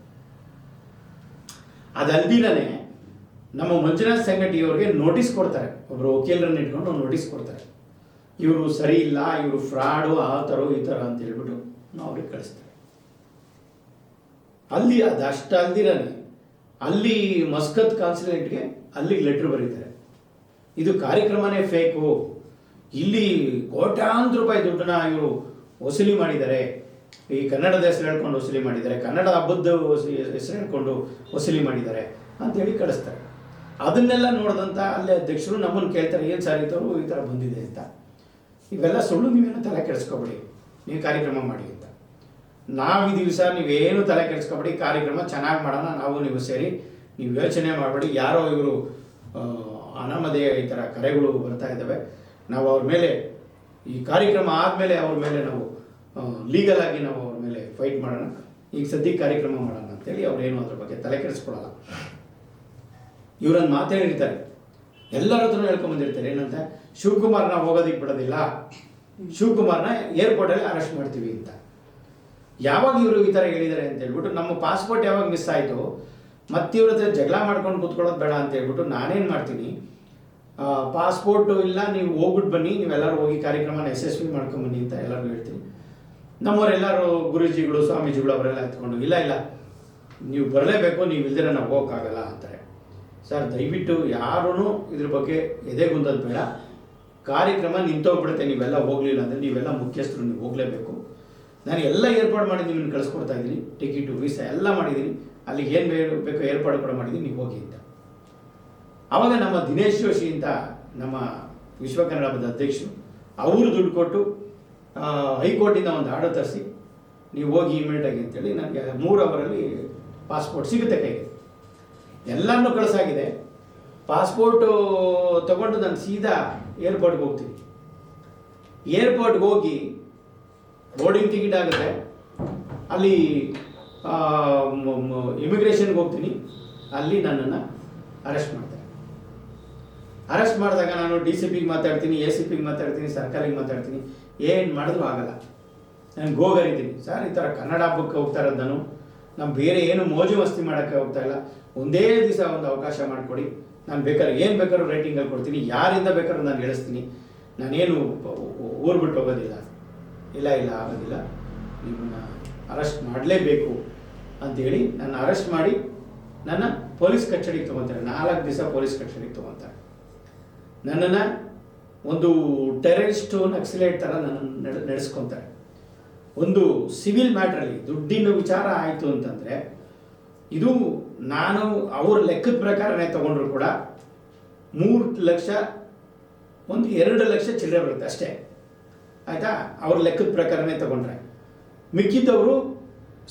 B: ಅದಲ್ದಿರೇ ನಮ್ಮ ಮಂಜುನಾಥ್ ಸಂಗಟಿಯವ್ರಿಗೆ ನೋಟಿಸ್ ಕೊಡ್ತಾರೆ, ಒಬ್ಬರು ವಕೀಲರನ್ನ ಇಟ್ಕೊಂಡು ನೋಟಿಸ್ ಕೊಡ್ತಾರೆ, ಇವರು ಸರಿ ಇಲ್ಲ, ಇವರು ಫ್ರಾಡು, ಆ ಥರ ಈ ಥರ ಅಂತ ಹೇಳ್ಬಿಟ್ಟು ನಾವು ಅವ್ರಿಗೆ ಕಳಿಸ್ತಾರೆ. ಅಲ್ಲಿ ಅದಷ್ಟ ಅಲ್ದಿರೇ ಅಲ್ಲಿ ಮಸ್ಕತ್ ಕಾನ್ಸುಲೇಟ್ಗೆ ಅಲ್ಲಿಗೆ ಲೆಟ್ರ್ ಬರೀತಾರೆ, ಇದು ಕಾರ್ಯಕ್ರಮನೇ ಫೇಕು, ಇಲ್ಲಿ ಕೋಟ್ಯಾಂತರ ರೂಪಾಯಿ ದುಡ್ಡನ್ನ ಇವರು ವಸೂಲಿ ಮಾಡಿದ್ದಾರೆ, ಈ ಕನ್ನಡದ ಹೆಸರು ಹೇಳ್ಕೊಂಡು ವಸೂಲಿ ಮಾಡಿದ್ದಾರೆ, ಕನ್ನಡ ಹಬ್ಬದ ಹೆಸರು ಹೇಳ್ಕೊಂಡು ವಸೂಲಿ ಮಾಡಿದ್ದಾರೆ ಅಂತೇಳಿ ಕಳಿಸ್ತಾರೆ. ಅದನ್ನೆಲ್ಲ ನೋಡಿದಂಥ ಅಲ್ಲಿ ಅಧ್ಯಕ್ಷರು ನಮ್ಮನ್ನು ಕೇಳ್ತಾರೆ, ಏನು ಸರ್ ಇದ್ದವರು ಈ ಥರ ಬಂದಿದೆ ಅಂತ. ಇವೆಲ್ಲ ಸುಳ್ಳು, ನೀವೇನು ತಲೆ ಕೆಡಿಸ್ಕೊಬೇಡಿ, ನೀವು ಕಾರ್ಯಕ್ರಮ ಮಾಡಿ ಅಂತ. ನಾವಿದ್ದೀವಿ ಸರ್, ನೀವೇನು ತಲೆ ಕೆಡಿಸ್ಕೊಬೇಡಿ, ಕಾರ್ಯಕ್ರಮ ಚೆನ್ನಾಗಿ ಮಾಡೋಣ, ನಾವು ನೀವು ಸೇರಿ, ನೀವು ಯೋಚನೆ ಮಾಡಬೇಡಿ, ಯಾರೋ ಇವರು ಅನಾಮಧೇಯ ಈ ಥರ ಕರೆಗಳು ಬರ್ತಾ ಇದ್ದಾವೆ, ನಾವು ಅವ್ರ ಮೇಲೆ ಈ ಕಾರ್ಯಕ್ರಮ ಆದಮೇಲೆ ಅವ್ರ ಮೇಲೆ ನಾವು ಲೀಗಲ್ ಆಗಿ ನಾವು ಅವ್ರ ಮೇಲೆ ಫೈಟ್ ಮಾಡೋಣ, ಈಗ ಸದ್ಯಕ್ಕೆ ಕಾರ್ಯಕ್ರಮ ಮಾಡೋಣ ಅಂತೇಳಿ ಅವ್ರೇನು ಅದ್ರ ಬಗ್ಗೆ ತಲೆ ಕೆಡಿಸ್ಕೊಳ್ಳಲ್ಲ. ಇವರನ್ನು ಮಾತೇಳಿರ್ತಾರೆ, ಎಲ್ಲರ ಹತ್ರ ಹೇಳ್ಕೊಂಬಂದಿರ್ತಾರೆ, ಏನಂತ, ಶಿವಕುಮಾರ್ನ ಹೋಗೋದಕ್ಕೆ ಬಿಡೋದಿಲ್ಲ, ಶಿವಕುಮಾರ್ನ ಏರ್ಪೋರ್ಟಲ್ಲಿ ಅರೆಸ್ಟ್ ಮಾಡ್ತೀವಿ ಅಂತ. ಯಾವಾಗ ಇವರು ಈ ಥರ ಹೇಳಿದ್ದಾರೆ ಅಂತ ಹೇಳ್ಬಿಟ್ಟು, ನಮ್ಮ ಪಾಸ್ಪೋರ್ಟ್ ಯಾವಾಗ ಮಿಸ್ ಆಯಿತು, ಮತ್ತೆ ಇವ್ರ ಹತ್ರ ಜಗಳ ಮಾಡ್ಕೊಂಡು ಕೂತ್ಕೊಳ್ಳೋದು ಬೇಡ ಅಂತ ಹೇಳ್ಬಿಟ್ಟು ನಾನೇನು ಮಾಡ್ತೀನಿ, ಪಾಸ್ಪೋರ್ಟು ಇಲ್ಲ, ನೀವು ಹೋಗ್ಬಿಟ್ಟು ಬನ್ನಿ, ನೀವೆಲ್ಲರೂ ಹೋಗಿ ಕಾರ್ಯಕ್ರಮನ ಯಶಸ್ವಿ ಮಾಡ್ಕೊಂಬನ್ನಿ ಅಂತ ಎಲ್ಲರಿಗೂ ಹೇಳ್ತೀನಿ. ನಮ್ಮವರೆಲ್ಲರೂ ಗುರೂಜಿಗಳು, ಸ್ವಾಮೀಜಿಗಳು ಅವರೆಲ್ಲ ಎತ್ಕೊಂಡು, ಇಲ್ಲ ಇಲ್ಲ ನೀವು ಬರಲೇಬೇಕು, ನೀವು ಇಲ್ದಿರ ನಾವು ಹೋಗೋಕ್ಕಾಗಲ್ಲ ಅಂತಾರೆ. ಸರ್ ದಯವಿಟ್ಟು ಯಾರೂ ಇದ್ರ ಬಗ್ಗೆ ಎದೆಗುಂದೋದು ಬೇಡ, ಕಾರ್ಯಕ್ರಮ ನಿಂತೋಗ್ಬಿಡುತ್ತೆ, ನೀವೆಲ್ಲ ಹೋಗಲಿಲ್ಲ ಅಂದರೆ, ನೀವೆಲ್ಲ ಮುಖ್ಯಸ್ಥರು, ನೀವು ಹೋಗಲೇಬೇಕು. ನಾನು ಎಲ್ಲ ಏರ್ಪಾಡು ಮಾಡಿ ನಿಮ್ಮನ್ನು ಕಳಿಸ್ಕೊಡ್ತಾ ಇದ್ದೀನಿ, ಟಿಕೆಟು ವೀಸಾ ಎಲ್ಲ ಮಾಡಿದ್ದೀನಿ, ಅಲ್ಲಿಗೆ ಏನು ಬೇಕೋ ಏರ್ಪಾಡು ಕೂಡ ಮಾಡಿದ್ದೀನಿ, ನೀವು ಹೋಗಿ ಅಂತ. ಆವಾಗ ನಮ್ಮ ದಿನೇಶ್ ಜೋಶಿ ಅಂತ ನಮ್ಮ ವಿಶ್ವ ಕನ್ನಡ ಹಬ್ಬದ ಅಧ್ಯಕ್ಷರು, ಅವರು ದುಡ್ಡು ಕೊಟ್ಟು ಹೈಕೋರ್ಟಿಂದ ಒಂದು ಆರ್ಡರ್ ತರಿಸಿ, ನೀವು ಹೋಗಿ ಇಮಿಡಿಯೇಟಾಗಿ ಅಂತೇಳಿ ನನಗೆ 3 ಅವರಲ್ಲಿ ಪಾಸ್ಪೋರ್ಟ್ ಸಿಗುತ್ತೆ ಕೈಗೆ. ಎಲ್ಲನೂ ಕಳಿಸಾಗಿದೆ. ಪಾಸ್ಪೋರ್ಟು ತಗೊಂಡು ನಾನು ಸೀದಾ ಏರ್ಪೋರ್ಟ್ಗೆ ಹೋಗ್ತೀನಿ. ಏರ್ಪೋರ್ಟ್ಗೆ ಹೋಗಿ ಬೋರ್ಡಿಂಗ್ ಟಿಕೆಟ್ ಆಗುತ್ತೆ, ಅಲ್ಲಿ ಇಮಿಗ್ರೇಷನ್ಗೆ ಹೋಗ್ತೀನಿ, ಅಲ್ಲಿ ನನ್ನನ್ನು ಅರೆಸ್ಟ್ ಮಾಡ್ತಾರೆ. ಅರೆಸ್ಟ್ ಮಾಡಿದಾಗ ನಾನು DCPಗೆ ಮಾತಾಡ್ತೀನಿ, ACPಗೆ ಮಾತಾಡ್ತೀನಿ, ಸರ್ಕಾರಿಗೆ ಮಾತಾಡ್ತೀನಿ, ಏನು ಮಾಡಿದ್ರು ಆಗಲ್ಲ. ನಾನು ಗೋಗರಿತೀನಿ, ಸರ್ ಈ ಥರ ಕನ್ನಡ ಹಬ್ಬಕ್ಕೆ ಹೋಗ್ತಾ ಇರೋದು ನಾನು, ನಮ್ಮ ಬೇರೆ ಏನು ಮೋಜು ಮಸ್ತಿ ಮಾಡೋಕ್ಕೆ ಹೋಗ್ತಾ ಇಲ್ಲ, ಒಂದೇ ದಿವಸ ಒಂದು ಅವಕಾಶ ಮಾಡಿಕೊಡಿ, ನಾನು ಬೇಕಾದ್ರೆ ಏನು ಬೇಕಾದ್ರೂ ರೇಟಿಂಗಲ್ಲಿ ಕೊಡ್ತೀನಿ, ಯಾರಿಂದ ಬೇಕಾದ್ರೂ ನಾನು ಹೇಳಿಸ್ತೀನಿ, ನಾನೇನು ಊರು ಬಿಟ್ಟು ಹೋಗೋದಿಲ್ಲ. ಇಲ್ಲ ಇಲ್ಲ ಆಗೋದಿಲ್ಲ, ನಿಮ್ಮನ್ನು ಅರೆಸ್ಟ್ ಮಾಡಲೇಬೇಕು ಅಂಥೇಳಿ ನನ್ನ ಅರೆಸ್ಟ್ ಮಾಡಿ ನನ್ನ ಪೊಲೀಸ್ ಕಚೇರಿಗೆ ತೊಗೊತಾರೆ. 4 ದಿವಸ ಪೊಲೀಸ್ ಕಚೇರಿಗೆ ತೊಗೊತಾರೆ. ನನ್ನನ್ನು ಒಂದು ಟೆರರಿಸ್ಟು, ನಕ್ಸಲೇಟ್ ಥರ ನನ್ನನ್ನು ನಡೆಸ್ಕೊತಾರೆ. ಒಂದು ಸಿವಿಲ್ ಮ್ಯಾಟ್ರಲ್ಲಿ ದುಡ್ಡಿನ ವಿಚಾರ ಆಯಿತು ಅಂತಂದರೆ, ಇದು ನಾನು ಅವ್ರ ಲೆಕ್ಕದ ಪ್ರಕಾರನೇ ತೊಗೊಂಡ್ರು ಕೂಡ 3 ಲಕ್ಷ, ಒಂದು 2 ಲಕ್ಷ ಚಿಲ್ಲರೆ ಬರುತ್ತೆ ಅಷ್ಟೇ, ಆಯಿತಾ, ಅವ್ರ ಲೆಕ್ಕದ ಪ್ರಕಾರನೇ ತೊಗೊಂಡ್ರೆ. ಮಿಕ್ಕಿದ್ದವರು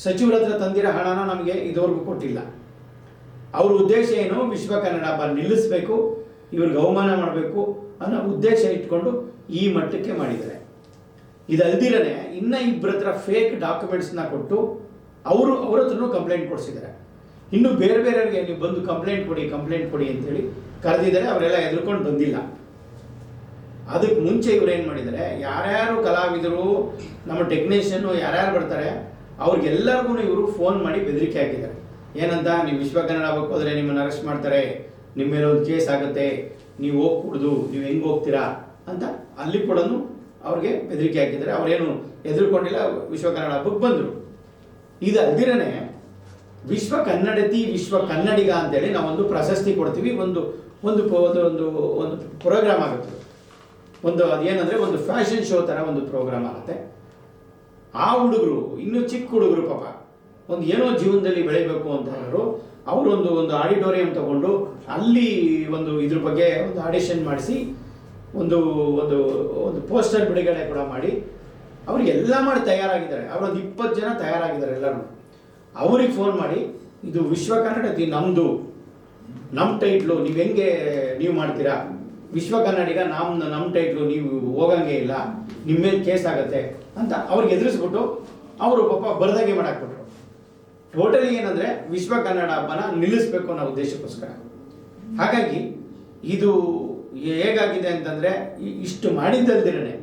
B: ಸಚಿವರ ಹತ್ರ ತಂದಿರೋ ಹಣನ ನಮಗೆ ಇದುವರೆಗೂ ಕೊಟ್ಟಿಲ್ಲ. ಅವ್ರ ಉದ್ದೇಶ ಏನು, ವಿಶ್ವ ಕನ್ನಡ ಹಬ್ಬ ನಿಲ್ಲಿಸಬೇಕು, ಇವ್ರಿಗೆ ಅವಮಾನ ಮಾಡಬೇಕು ಅನ್ನೋ ಉದ್ದೇಶ ಇಟ್ಕೊಂಡು ಈ ಮಟ್ಟಕ್ಕೆ ಮಾಡಿದ್ದಾರೆ. ಇದಲ್ದಿರೇ ಇನ್ನೂ 2 ಹತ್ರ ಫೇಕ್ ಡಾಕ್ಯುಮೆಂಟ್ಸ್ನ ಕೊಟ್ಟು ಅವ್ರ ಹತ್ರನೂ ಕಂಪ್ಲೇಂಟ್ ಕೊಡಿಸಿದ್ದಾರೆ. ಇನ್ನು ಬೇರೆ ಬೇರೆಯವ್ರಿಗೆ ನೀವು ಬಂದು ಕಂಪ್ಲೇಂಟ್ ಕೊಡಿ ಅಂತೇಳಿ ಕರೆದಿದ್ದಾರೆ. ಅವರೆಲ್ಲ ಎದುರ್ಕೊಂಡು ಬಂದಿಲ್ಲ. ಅದಕ್ಕೆ ಮುಂಚೆ ಇವ್ರು ಏನು ಮಾಡಿದ್ದಾರೆ, ಯಾರ್ಯಾರು ಕಲಾವಿದರು, ನಮ್ಮ ಟೆಕ್ನಿಷಿಯನ್ನು ಯಾರ್ಯಾರು ಬರ್ತಾರೆ ಅವ್ರಿಗೆಲ್ಲರಿಗೂ ಇವರು ಫೋನ್ ಮಾಡಿ ಬೆದರಿಕೆ ಹಾಕಿದ್ದಾರೆ. ಏನಂತ, ನೀವು ವಿಶ್ವ ಕನ್ನಡ ಹಬ್ಬಕ್ಕೆ ಹೋದರೆ ನಿಮ್ಮನ್ನು ಅರೆಸ್ಟ್ ಮಾಡ್ತಾರೆ, ನಿಮ್ಮ ಮೇಲೆ ಒಂದು ಕೇಸ್ ಆಗುತ್ತೆ, ನೀವು ಹೋಗ್ಕೂಡ್ದು, ನೀವು ಹೆಂಗೆ ಹೋಗ್ತೀರಾ ಅಂತ ಅಲ್ಲಿ ಕೂಡ ಅವ್ರಿಗೆ ಬೆದರಿಕೆ ಹಾಕಿದ್ದಾರೆ. ಅವರೇನು ಎದುರುಕೊಂಡಿಲ್ಲ, ವಿಶ್ವ ಕನ್ನಡ ಹಬ್ಬಕ್ಕೆ ಬಂದರು. ಇದು ಅಲ್ದಿರೇ ವಿಶ್ವ ಕನ್ನಡತಿ, ವಿಶ್ವ ಕನ್ನಡಿಗ ಅಂತೇಳಿ ನಾವೊಂದು ಪ್ರಶಸ್ತಿ ಕೊಡ್ತೀವಿ, ಒಂದು ಒಂದು ಪ್ರೋಗ್ರಾಮ್ ಆಗುತ್ತೆ. ಅದೇನಂದರೆ ಒಂದು ಫ್ಯಾಷನ್ ಶೋ ಥರ ಒಂದು ಪ್ರೋಗ್ರಾಮ್ ಆಗುತ್ತೆ. ಆ ಹುಡುಗರು ಇನ್ನೂ ಚಿಕ್ಕ ಹುಡುಗರು ಪಾಪ ಏನೋ ಜೀವನದಲ್ಲಿ ಬೆಳಿಬೇಕು ಅಂತ ಹೇಳೋರು ಅವರು ಒಂದು ಆಡಿಟೋರಿಯಂ ತಗೊಂಡು ಅಲ್ಲಿ ಇದ್ರ ಬಗ್ಗೆ ಒಂದು ಆಡಿಷನ್ ಮಾಡಿಸಿ ಒಂದು ಪೋಸ್ಟರ್ ಬಿಡುಗಡೆ ಕೂಡ ಮಾಡಿ ಅವ್ರಿಗೆಲ್ಲ ಮಾಡಿ ತಯಾರಾಗಿದ್ದಾರೆ. ಅವರೊಂದು 20 ಜನ ತಯಾರಾಗಿದ್ದಾರೆ ಎಲ್ಲರೂ. ಅವ್ರಿಗೆ ಫೋನ್ ಮಾಡಿ, ಇದು ವಿಶ್ವ ಕನ್ನಡತಿ ನಮ್ಮದು, ನಮ್ಮ ಟೈಟ್ಲು ನೀವು ಹೆಂಗೆ ನೀವು ಮಾಡ್ತೀರಾ, ವಿಶ್ವ ಕನ್ನಡಿಗ ನಮ್ಮ ಟೈಟ್ಲು ನೀವು ಹೋಗಂಗೆ ಇಲ್ಲ, ನಿಮ್ಮ ಮೇಲೆ ಕೇಸ್ ಆಗುತ್ತೆ ಅಂತ ಅವ್ರಿಗೆ ಎದುರಿಸ್ಬಿಟ್ಟು ಅವರು ಪಾಪ ಬರ್ದಾಗೆ ಮಾಡಾಕ್ಬಿಟ್ರು. ಟೋಟಲಿ ಏನಂದರೆ ವಿಶ್ವ ಕನ್ನಡ ಹಬ್ಬನ ನಿಲ್ಲಿಸ್ಬೇಕು ಅನ್ನೋ ಉದ್ದೇಶಕ್ಕೋಸ್ಕರ. ಹಾಗಾಗಿ ಇದು ಹೇಗಾಗಿದೆ ಅಂತಂದರೆ ಇಷ್ಟು ಮಾಡಿದ್ದಲ್ದಿರೇ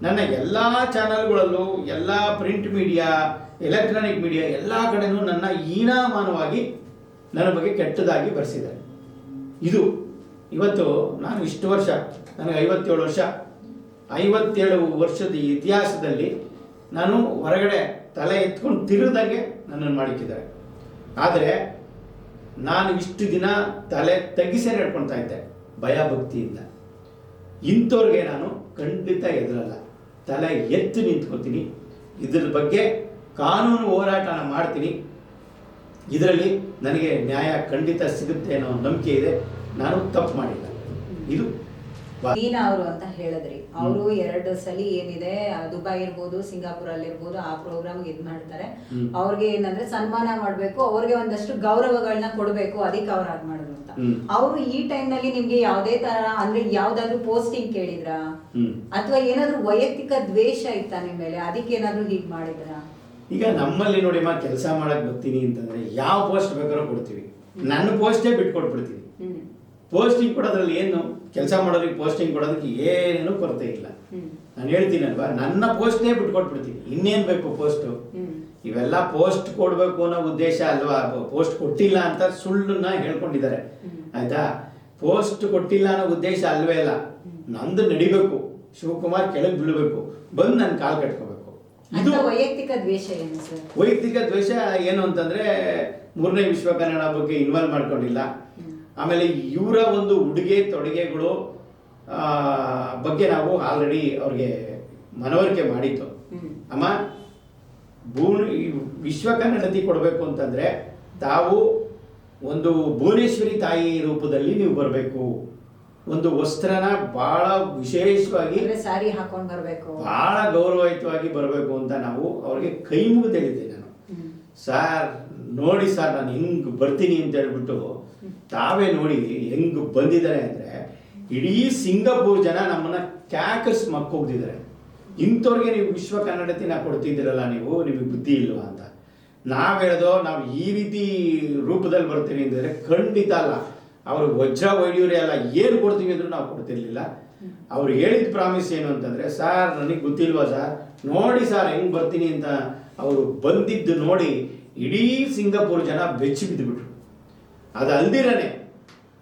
B: ನನ್ನ ಎಲ್ಲ ಚಾನಲ್ಗಳಲ್ಲೂ, ಎಲ್ಲ ಪ್ರಿಂಟ್ ಮೀಡಿಯಾ, ಎಲೆಕ್ಟ್ರಾನಿಕ್ ಮೀಡಿಯಾ ಎಲ್ಲ ಕಡೆನೂ ನನ್ನ ಹೀನಾಮಾನವಾಗಿ ನನ್ನ ಬಗ್ಗೆ ಕೆಟ್ಟದಾಗಿ ಬರೆಸಿದ್ದಾರೆ. ಇದು ಇವತ್ತು ನಾನು ಇಷ್ಟು ವರ್ಷ, ನನಗೆ 57 ವರ್ಷ, 57 ವರ್ಷದ ಇತಿಹಾಸದಲ್ಲಿ ನಾನು ಹೊರಗಡೆ ತಲೆ ಎತ್ಕೊಂಡು ತಿರುಗದಾಗೆ ನನ್ನನ್ನು ಮಾಡಿಕ್ಕಿದ್ದಾರೆ. ಆದರೆ ನಾನು ಇಷ್ಟು ದಿನ ತಲೆ ತಗ್ಗಿಸೇ ನಡ್ಕೊಳ್ತಾ ಇದ್ದೆ ಭಯ ಭಕ್ತಿಯಿಂದ. ಇಂಥವ್ರಿಗೆ ನಾನು ಖಂಡಿತ ಎದುರಲ್ಲ, ತಲೆ ಎತ್ತು ನಿಂತ್ಕೊತೀನಿ. ಇದ್ರ ಬಗ್ಗೆ ಕಾನೂನು ಹೋರಾಟನ ಮಾಡ್ತೀನಿ. ಇದರಲ್ಲಿ ನನಗೆ ನ್ಯಾಯ ಖಂಡಿತ ಸಿಗುತ್ತೆ ಅನ್ನೋ ನಂಬಿಕೆ ಇದೆ. ನಾನು ತಪ್ಪು ಮಾಡಿಲ್ಲ. ಇದು
A: ದೀನಾ ಅವರು ಅಂತ ಹೇಳಿದ್ರಿ, ಅವರು 2 ಸಲ ಏನಿದೆ ದುಬೈ ಇರ್ಬೋದು, ಸಿಂಗಾಪುರ್ ಅಲ್ಲಿ ಇರ್ಬೋದು, ಆ ಪ್ರೋಗ್ರಾಮ್ಗೆ ಇದ್ ಮಾಡ್ತಾರೆ. ಅವ್ರಿಗೆ ಏನಂದ್ರೆ ಸನ್ಮಾನ ಮಾಡ್ಬೇಕು, ಅವ್ರಿಗೆ ಒಂದಷ್ಟು ಗೌರವಗಳನ್ನ ಕೊಡ್ಬೇಕು, ಅದಕ್ಕೆ ಅವ್ರು ಅದ್ ಮಾಡಿದ್ರು ಅಂತ. ಅವರು ಈ ಟೈಮ್ ನಲ್ಲಿ ನಿಮ್ಗೆ ಯಾವ್ದೇ ತರ ಅಂದ್ರೆ ಯಾವ್ದಾದ್ರು ಪೋಸ್ಟಿಂಗ್ ಕೇಳಿದ್ರ ಅಥವಾ ಏನಾದ್ರು ವೈಯಕ್ತಿಕ ದ್ವೇಷ ಇತ್ತ ನಿಮ್ ಮೇಲೆ, ಅದಕ್ಕೆ ಏನಾದ್ರು ಹೀಗ್ ಮಾಡಿದ್ರ?
B: ಈಗ ನಮ್ಮಲ್ಲಿ ನೋಡಿ ಕೆಲಸ ಮಾಡಕ್ ಬರ್ತೀನಿ ಅಂತಂದ್ರೆ ಯಾವ ಪೋಸ್ಟ್ ಬೇಕಾದ್ರೂ ಕೊಡ್ತೀವಿ. ನನ್ನ ಪೋಸ್ಟೇ ಬಿಟ್ಕೊಟ್ಬಿಡ್ತೀವಿ. ಪೋಸ್ಟಿಂಗ್ ಕೊಡೋದ್ರಲ್ಲಿ ಏನು, ಕೆಲಸ ಮಾಡೋದಕ್ಕೆ ಪೋಸ್ಟಿಂಗ್ ಕೊಡೋದಕ್ಕೆ ಏನೇನು ಕೊರತೆ ಇಲ್ಲ. ನಾನು ಹೇಳ್ತೀನಲ್ವಾ, ನನ್ನ ಪೋಸ್ಟ್ನೇ ಬಿಟ್ಕೊಟ್ಬಿಡ್ತೀನಿ. ಇನ್ನೇನು ಬೇಕು ಪೋಸ್ಟು? ಇವೆಲ್ಲ ಪೋಸ್ಟ್ ಕೊಡಬೇಕು ಅನ್ನೋ ಉದ್ದೇಶ ಅಲ್ವಾ. ಪೋಸ್ಟ್ ಕೊಟ್ಟಿಲ್ಲ ಅಂತ ಸುಳ್ಳನ್ನ ಹೇಳ್ಕೊಂಡಿದ್ದಾರೆ, ಆಯ್ತಾ. ಪೋಸ್ಟ್ ಕೊಟ್ಟಿಲ್ಲ ಅನ್ನೋ ಉದ್ದೇಶ ಅಲ್ವೇ ಅಲ್ಲ. ನಂದು ನಡಿಬೇಕು, ಶಿವಕುಮಾರ್ ಕೆಳಗೆ ಬೀಳಬೇಕು, ಬಂದು ನನ್ನ ಕಾಲು ಕಟ್ಕೋಬೇಕು. ಇದು
A: ವೈಯಕ್ತಿಕ ದ್ವೇಷ ಏನು ಸರ್?
B: ವೈಯಕ್ತಿಕ ದ್ವೇಷ ಏನು ಅಂತಂದ್ರೆ 3ನೇ ವಿಶ್ವ ಕನ್ನಡ ಬಗ್ಗೆ ಇನ್ವಾಲ್ವ್ ಮಾಡ್ಕೊಂಡಿಲ್ಲ. ಆಮೇಲೆ ಇವರ ಒಂದು ಉಡುಗೆ ತೊಡುಗೆಗಳು ಬಗ್ಗೆ ನಾವು ಆಲ್ರೆಡಿ ಅವ್ರಿಗೆ ಮನವರಿಕೆ ಮಾಡಿತ್ತು. ಅಮ್ಮ, ವಿಶ್ವ ಕನ್ನಡತಿ ಕೊಡಬೇಕು ಅಂತಂದ್ರೆ ತಾವು ಒಂದು ಭುವನೇಶ್ವರಿ ತಾಯಿ ರೂಪದಲ್ಲಿ ನೀವು ಬರಬೇಕು. ಒಂದು ವಸ್ತ್ರನ ಬಹಳ ವಿಶೇಷವಾಗಿ
A: ಸಾರಿ ಹಾಕೊಂಡು ಬರಬೇಕು,
B: ಬಹಳ ಗೌರವಯುತವಾಗಿ ಬರಬೇಕು ಅಂತ ನಾವು ಅವ್ರಿಗೆ ಕೈ ಮುಗಿದು ಹೇಳಿದ್ದೆ. ನಾನು ಸರ್ ನೋಡಿ ಸರ್, ನಾನು ಹೆಂಗ್ ಬರ್ತೀನಿ ಅಂತ ಹೇಳ್ಬಿಟ್ಟು ತಾವೇ ನೋಡಿ ಹೆಂಗ್ ಬಂದಿದ್ದಾರೆ ಅಂದ್ರೆ ಇಡೀ ಸಿಂಗಾಪುರ್ ಜನ ನಮ್ಮನ್ನ ಕ್ಯಾಕರ್ಸ್ ಮಕ್ಕೋಗ್ದಿದ್ದಾರೆ. ಇಂಥವ್ರಿಗೆ ನೀವು ವಿಶ್ವ ಕನ್ನಡತಿನ ಕೊಡ್ತಿದ್ದೀರಲ್ಲ, ನಿಮಗೆ ಬುದ್ಧಿ ಇಲ್ವಾ ಅಂತ. ನಾವು ಹೇಳೋದು, ನಾವು ಈ ರೀತಿ ರೂಪದಲ್ಲಿ ಬರ್ತೀವಿ ಅಂತಂದ್ರೆ ಖಂಡಿತ ಅಲ್ಲ. ಅವರು ವಜ್ರ ವೈಡ್ಯೂರಿ ಅಲ್ಲ, ಏನು ಕೊಡ್ತೀವಿ ಅಂದ್ರೂ ನಾವು ಕೊಡ್ತಿರ್ಲಿಲ್ಲ. ಅವ್ರು ಹೇಳಿದ ಪ್ರಾಮಿಸ್ ಏನು ಅಂತಂದ್ರೆ, ಸರ್ ನನಗೆ ಗೊತ್ತಿಲ್ವಾ ಸರ್, ನೋಡಿ ಸರ್ ಹೆಂಗ್ ಬರ್ತೀನಿ ಅಂತ. ಅವರು ಬಂದಿದ್ದು ನೋಡಿ ಇಡೀ ಸಿಂಗಾಪುರ್ ಜನ ಬೆಚ್ಚಿ ಬಿದ್ದುಬಿಟ್ರು. ಅದು ಅಲ್ದಿರನೇ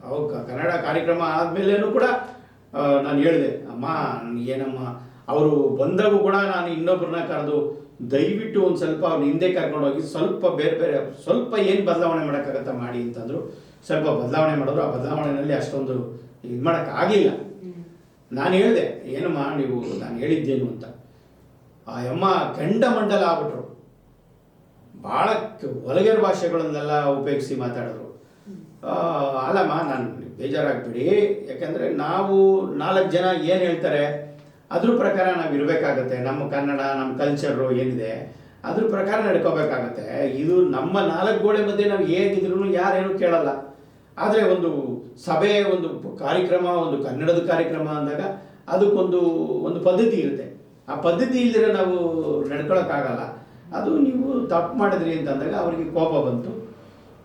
B: ಅವಾಗ ಕನ್ನಡ ಕಾರ್ಯಕ್ರಮ ಆದಮೇಲೇನೂ ಕೂಡ ನಾನು ಹೇಳಿದೆ, ಅಮ್ಮ ಏನಮ್ಮ, ಅವರು ಬಂದಾಗೂ ಕೂಡ ನಾನು ಇನ್ನೊಬ್ಬರನ್ನ ಕರೆದು ದಯವಿಟ್ಟು ಒಂದು ಸ್ವಲ್ಪ ಅವ್ರನ್ನ ಹಿಂದೆ ಕರ್ಕೊಂಡೋಗಿ ಸ್ವಲ್ಪ ಬೇರೆ ಸ್ವಲ್ಪ ಏನು ಬದಲಾವಣೆ ಮಾಡೋಕ್ಕಾಗತ್ತಾ ಮಾಡಿ ಅಂತಂದರು. ಸ್ವಲ್ಪ ಬದಲಾವಣೆ ಮಾಡಿದ್ರು. ಆ ಬದಲಾವಣೆಯಲ್ಲಿ ಅಷ್ಟೊಂದು ಇದು ಮಾಡೋಕ್ಕಾಗಲಿಲ್ಲ. ನಾನು ಹೇಳಿದೆ, ಏನಮ್ಮ ನೀವು ನಾನು ಹೇಳಿದ್ದೇನು ಅಂತ. ಆ ಅಮ್ಮ ಕೆಂಡಮಂಡಲ ಆಗ್ಬಿಟ್ರು. ಭಾಳ ಹೊಲಗೇರು ಭಾಷೆಗಳನ್ನೆಲ್ಲ ಉಪಯೋಗಿಸಿ ಮಾತಾಡಿದ್ರು. ಅಲ್ಲಮ್ಮ, ನಾನು ಬೇಜಾರಾಗ್ಬಿಡಿ, ಯಾಕಂದರೆ ನಾವು 4 ಜನ ಏನು ಹೇಳ್ತಾರೆ ಅದ್ರ ಪ್ರಕಾರ ನಾವು ಇರಬೇಕಾಗತ್ತೆ. ನಮ್ಮ ಕನ್ನಡ, ನಮ್ಮ ಕಲ್ಚರು ಏನಿದೆ ಅದ್ರ ಪ್ರಕಾರ ನಡ್ಕೋಬೇಕಾಗತ್ತೆ. ಇದು ನಮ್ಮ 4 ಗೋಡೆ ಮಧ್ಯೆ ನಾವು ಹೇಗಿದ್ರು ಯಾರೇನು ಕೇಳಲ್ಲ. ಆದರೆ ಒಂದು ಸಭೆ, ಒಂದು ಕಾರ್ಯಕ್ರಮ, ಒಂದು ಕನ್ನಡದ ಕಾರ್ಯಕ್ರಮ ಅಂದಾಗ ಅದಕ್ಕೊಂದು ಪದ್ಧತಿ ಇರುತ್ತೆ. ಆ ಪದ್ಧತಿ ಇಲ್ಲದ್ರೆ ನಾವು ನಡ್ಕೊಳಕ್ಕಾಗಲ್ಲ. ಅದು ನೀವು ತಪ್ಪು ಮಾಡಿದ್ರಿ ಅಂತಂದಾಗ ಅವರಿಗೆ ಕೋಪ ಬಂತು.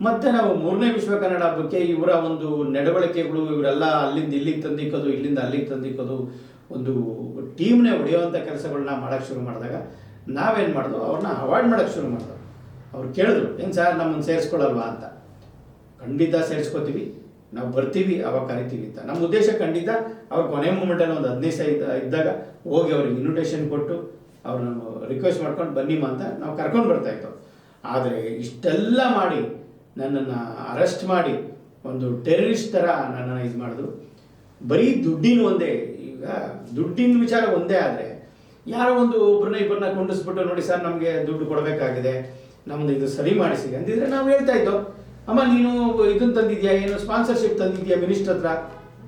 B: ಮತ್ತು ನಾವು 3ನೇ ವಿಶ್ವ ಕನ್ನಡ ಹಬ್ಬಕ್ಕೆ ಇವರ ಒಂದು ನಡವಳಿಕೆಗಳು, ಇವರೆಲ್ಲ ಅಲ್ಲಿಂದ ಇಲ್ಲಿಗೆ ತಂದಿಕ್ಕೋದು, ಇಲ್ಲಿಂದ ಅಲ್ಲಿಗೆ ತಂದಿಕ್ಕೋದು, ಒಂದು ಟೀಮ್ನೇ ಹೊಡೆಯುವಂಥ ಕೆಲಸಗಳನ್ನ ಮಾಡೋಕ್ಕೆ ಶುರು ಮಾಡಿದಾಗ ನಾವೇನು ಮಾಡಿದ್ವು, ಅವ್ರನ್ನ ಅವಾಯ್ಡ್ ಮಾಡೋಕ್ಕೆ ಶುರು ಮಾಡಿದ್ರು. ಅವ್ರು ಕೇಳಿದ್ರು, ಏನು ಸರ್ ನಮ್ಮನ್ನು ಸೇರಿಸ್ಕೊಳ್ಳಲ್ವಾ ಅಂತ. ಖಂಡಿತ ಸೇರಿಸ್ಕೋತೀವಿ, ನಾವು ಬರ್ತೀವಿ, ಅವಾಗ ಕರಿತೀವಿ ಅಂತ. ನಮ್ಮ ಉದ್ದೇಶ ಖಂಡಿತ ಅವ್ರ ಕೊನೆ ಮೂಮೆಂಟಲ್ಲಿ ಒಂದು 15 ಇದ್ದಾಗ ಹೋಗಿ ಅವ್ರಿಗೆ ಇನ್ವಿಟೇಷನ್ ಕೊಟ್ಟು ಅವ್ರನ್ನ ರಿಕ್ವೆಸ್ಟ್ ಮಾಡ್ಕೊಂಡು ಬನ್ನಿಮ್ಮ ಅಂತ ನಾವು ಕರ್ಕೊಂಡು ಬರ್ತಾಯಿತ್ತು. ಆದರೆ ಇಷ್ಟೆಲ್ಲ ಮಾಡಿ ನನ್ನನ್ನು ಅರೆಸ್ಟ್ ಮಾಡಿ ಒಂದು ಟೆರರಿಸ್ಟ್ ಥರ ನನ್ನನ್ನು ಇದು ಮಾಡಿದ್ರು. ಬರೀ ದುಡ್ಡಿನ ಒಂದೇ, ಈಗ ದುಡ್ಡಿನ ವಿಚಾರ ಒಂದೇ ಆದರೆ ಯಾರೋ ಒಂದು ಇಬ್ಬರನ್ನ ಕೊಂಡಿಸ್ಬಿಟ್ಟು ನೋಡಿ ಸರ್ ನಮಗೆ ದುಡ್ಡು ಕೊಡಬೇಕಾಗಿದೆ, ನಮ್ಮದು ಇದು ಸರಿ ಮಾಡಿಸಿ ಅಂದಿದ್ರೆ ನಾವು ಹೇಳ್ತಾ ಇದ್ದೋ, ಅಮ್ಮ ನೀನು ಇದನ್ನು ತಂದಿದ್ಯಾ, ಏನು ಸ್ಪಾನ್ಸರ್ಶಿಪ್ ತಂದಿದ್ಯಾ ಮಿನಿಸ್ಟರ್ ಹತ್ರ,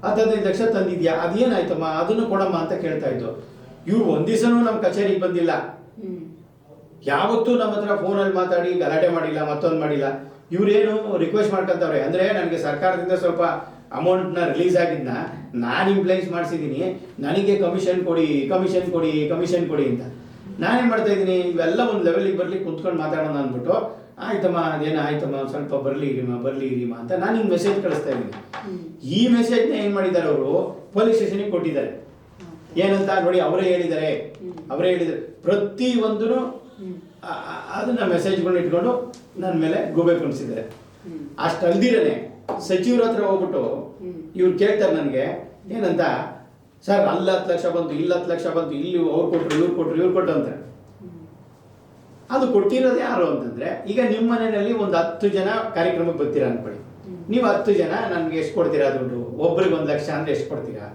B: 15 ಲಕ್ಷ ತಂದಿದ್ಯಾ, ಅದೇನಾಯ್ತಮ್ಮ ಅದನ್ನು ಕೊಡಮ್ಮ ಅಂತ ಕೇಳ್ತಾ ಇದ್ದೋ. ಇವ್ರು ಒಂದು ದಿವಸನೂ ನಮ್ಮ ಕಚೇರಿಗೆ ಬಂದಿಲ್ಲ, ಯಾವತ್ತೂ ನಮ್ಮ ಹತ್ರ ಫೋನಲ್ಲಿ ಮಾತಾಡಿ ಗಲಾಟೆ ಮಾಡಿಲ್ಲ, ಮತ್ತೊಂದು ಮಾಡಿಲ್ಲ. ಇವರೇನು ರಿಕ್ವೆಸ್ಟ್ ಮಾಡ್ಕೊಂತವ್ರೆ ಅಂದರೆ ನನಗೆ ಸರ್ಕಾರದಿಂದ ಸ್ವಲ್ಪ ಅಮೌಂಟ್ನ ರಿಲೀಸ್ ಆಗಿದ್ದನ್ನ ನಾನು ಇಂಪ್ಲೈಸ್ ಮಾಡಿಸಿದ್ದೀನಿ, ನನಗೆ ಕಮಿಷನ್ ಕೊಡಿ ಅಂತ. ನಾನೇನು ಮಾಡ್ತಾ ಇದ್ದೀನಿ, ಇವೆಲ್ಲ ಒಂದು ಲೆವೆಲಿಗೆ ಬರಲಿ ಕುಂತ್ಕೊಂಡು ಮಾತಾಡೋಣ ಅಂದ್ಬಿಟ್ಟು, ಆಯ್ತಮ್ಮ ಅದೇನೋ ಆಯ್ತಮ್ಮ ಸ್ವಲ್ಪ ಬರಲಿ ಇರಿಮಾ ಅಂತ ನಾನು ಹಿಂಗೆ ಮೆಸೇಜ್ ಕಳಿಸ್ತಾ ಇದ್ದೀನಿ. ಈ ಮೆಸೇಜ್ನ ಏನು ಮಾಡಿದ್ದಾರೆ ಅವರು ಪೊಲೀಸ್ ಸ್ಟೇಷನಿಗೆ ಕೊಟ್ಟಿದ್ದಾರೆ. ಏನಂತ ನೋಡಿ, ಅವರೇ ಹೇಳಿದ್ದಾರೆ ಪ್ರತಿಯೊಂದೂ ಅದನ್ನ ಮೆಸೇಜ್ಗಳನ್ನ ಇಟ್ಕೊಂಡು ನನ್ನ ಮೇಲೆ ಗೂಬೆ ಕುಣಿಸಿದ್ದಾರೆ. ಅಷ್ಟು ಅಲ್ದಿರನೆ ಸಚಿವರ ಹತ್ರ ಹೋಗ್ಬಿಟ್ಟು ಇವ್ರು ಕೇಳ್ತಾರೆ ನನಗೆ ಏನಂತ, ಸರ್ ಅಲ್ಲಿ 10 ಲಕ್ಷ ಬಂತು, ಇಲ್ಲಿ 10 ಲಕ್ಷ ಬಂತು, ಇಲ್ಲಿ ಅವ್ರು ಕೊಟ್ಟರು ಇವ್ರು ಕೊಟ್ಟರು ಅಂತಾರೆ. ಅದು ಕೊಟ್ಟಿರೋದು ಯಾರು ಅಂತಂದ್ರೆ, ಈಗ ನಿಮ್ಮ ಮನೆಯಲ್ಲಿ ಒಂದು 10 ಜನ ಕಾರ್ಯಕ್ರಮಕ್ಕೆ ಬರ್ತೀರಾ ಅನ್ಕೊಳ್ಳಿ, ನೀವು 10 ಜನ ನನಗೆ ಎಷ್ಟು ಕೊಡ್ತೀರಾ ದುಡ್ಡು? ಒಬ್ರಿಗೆ 1 ಲಕ್ಷ ಅಂದ್ರೆ ಎಷ್ಟು ಕೊಡ್ತೀರಾ?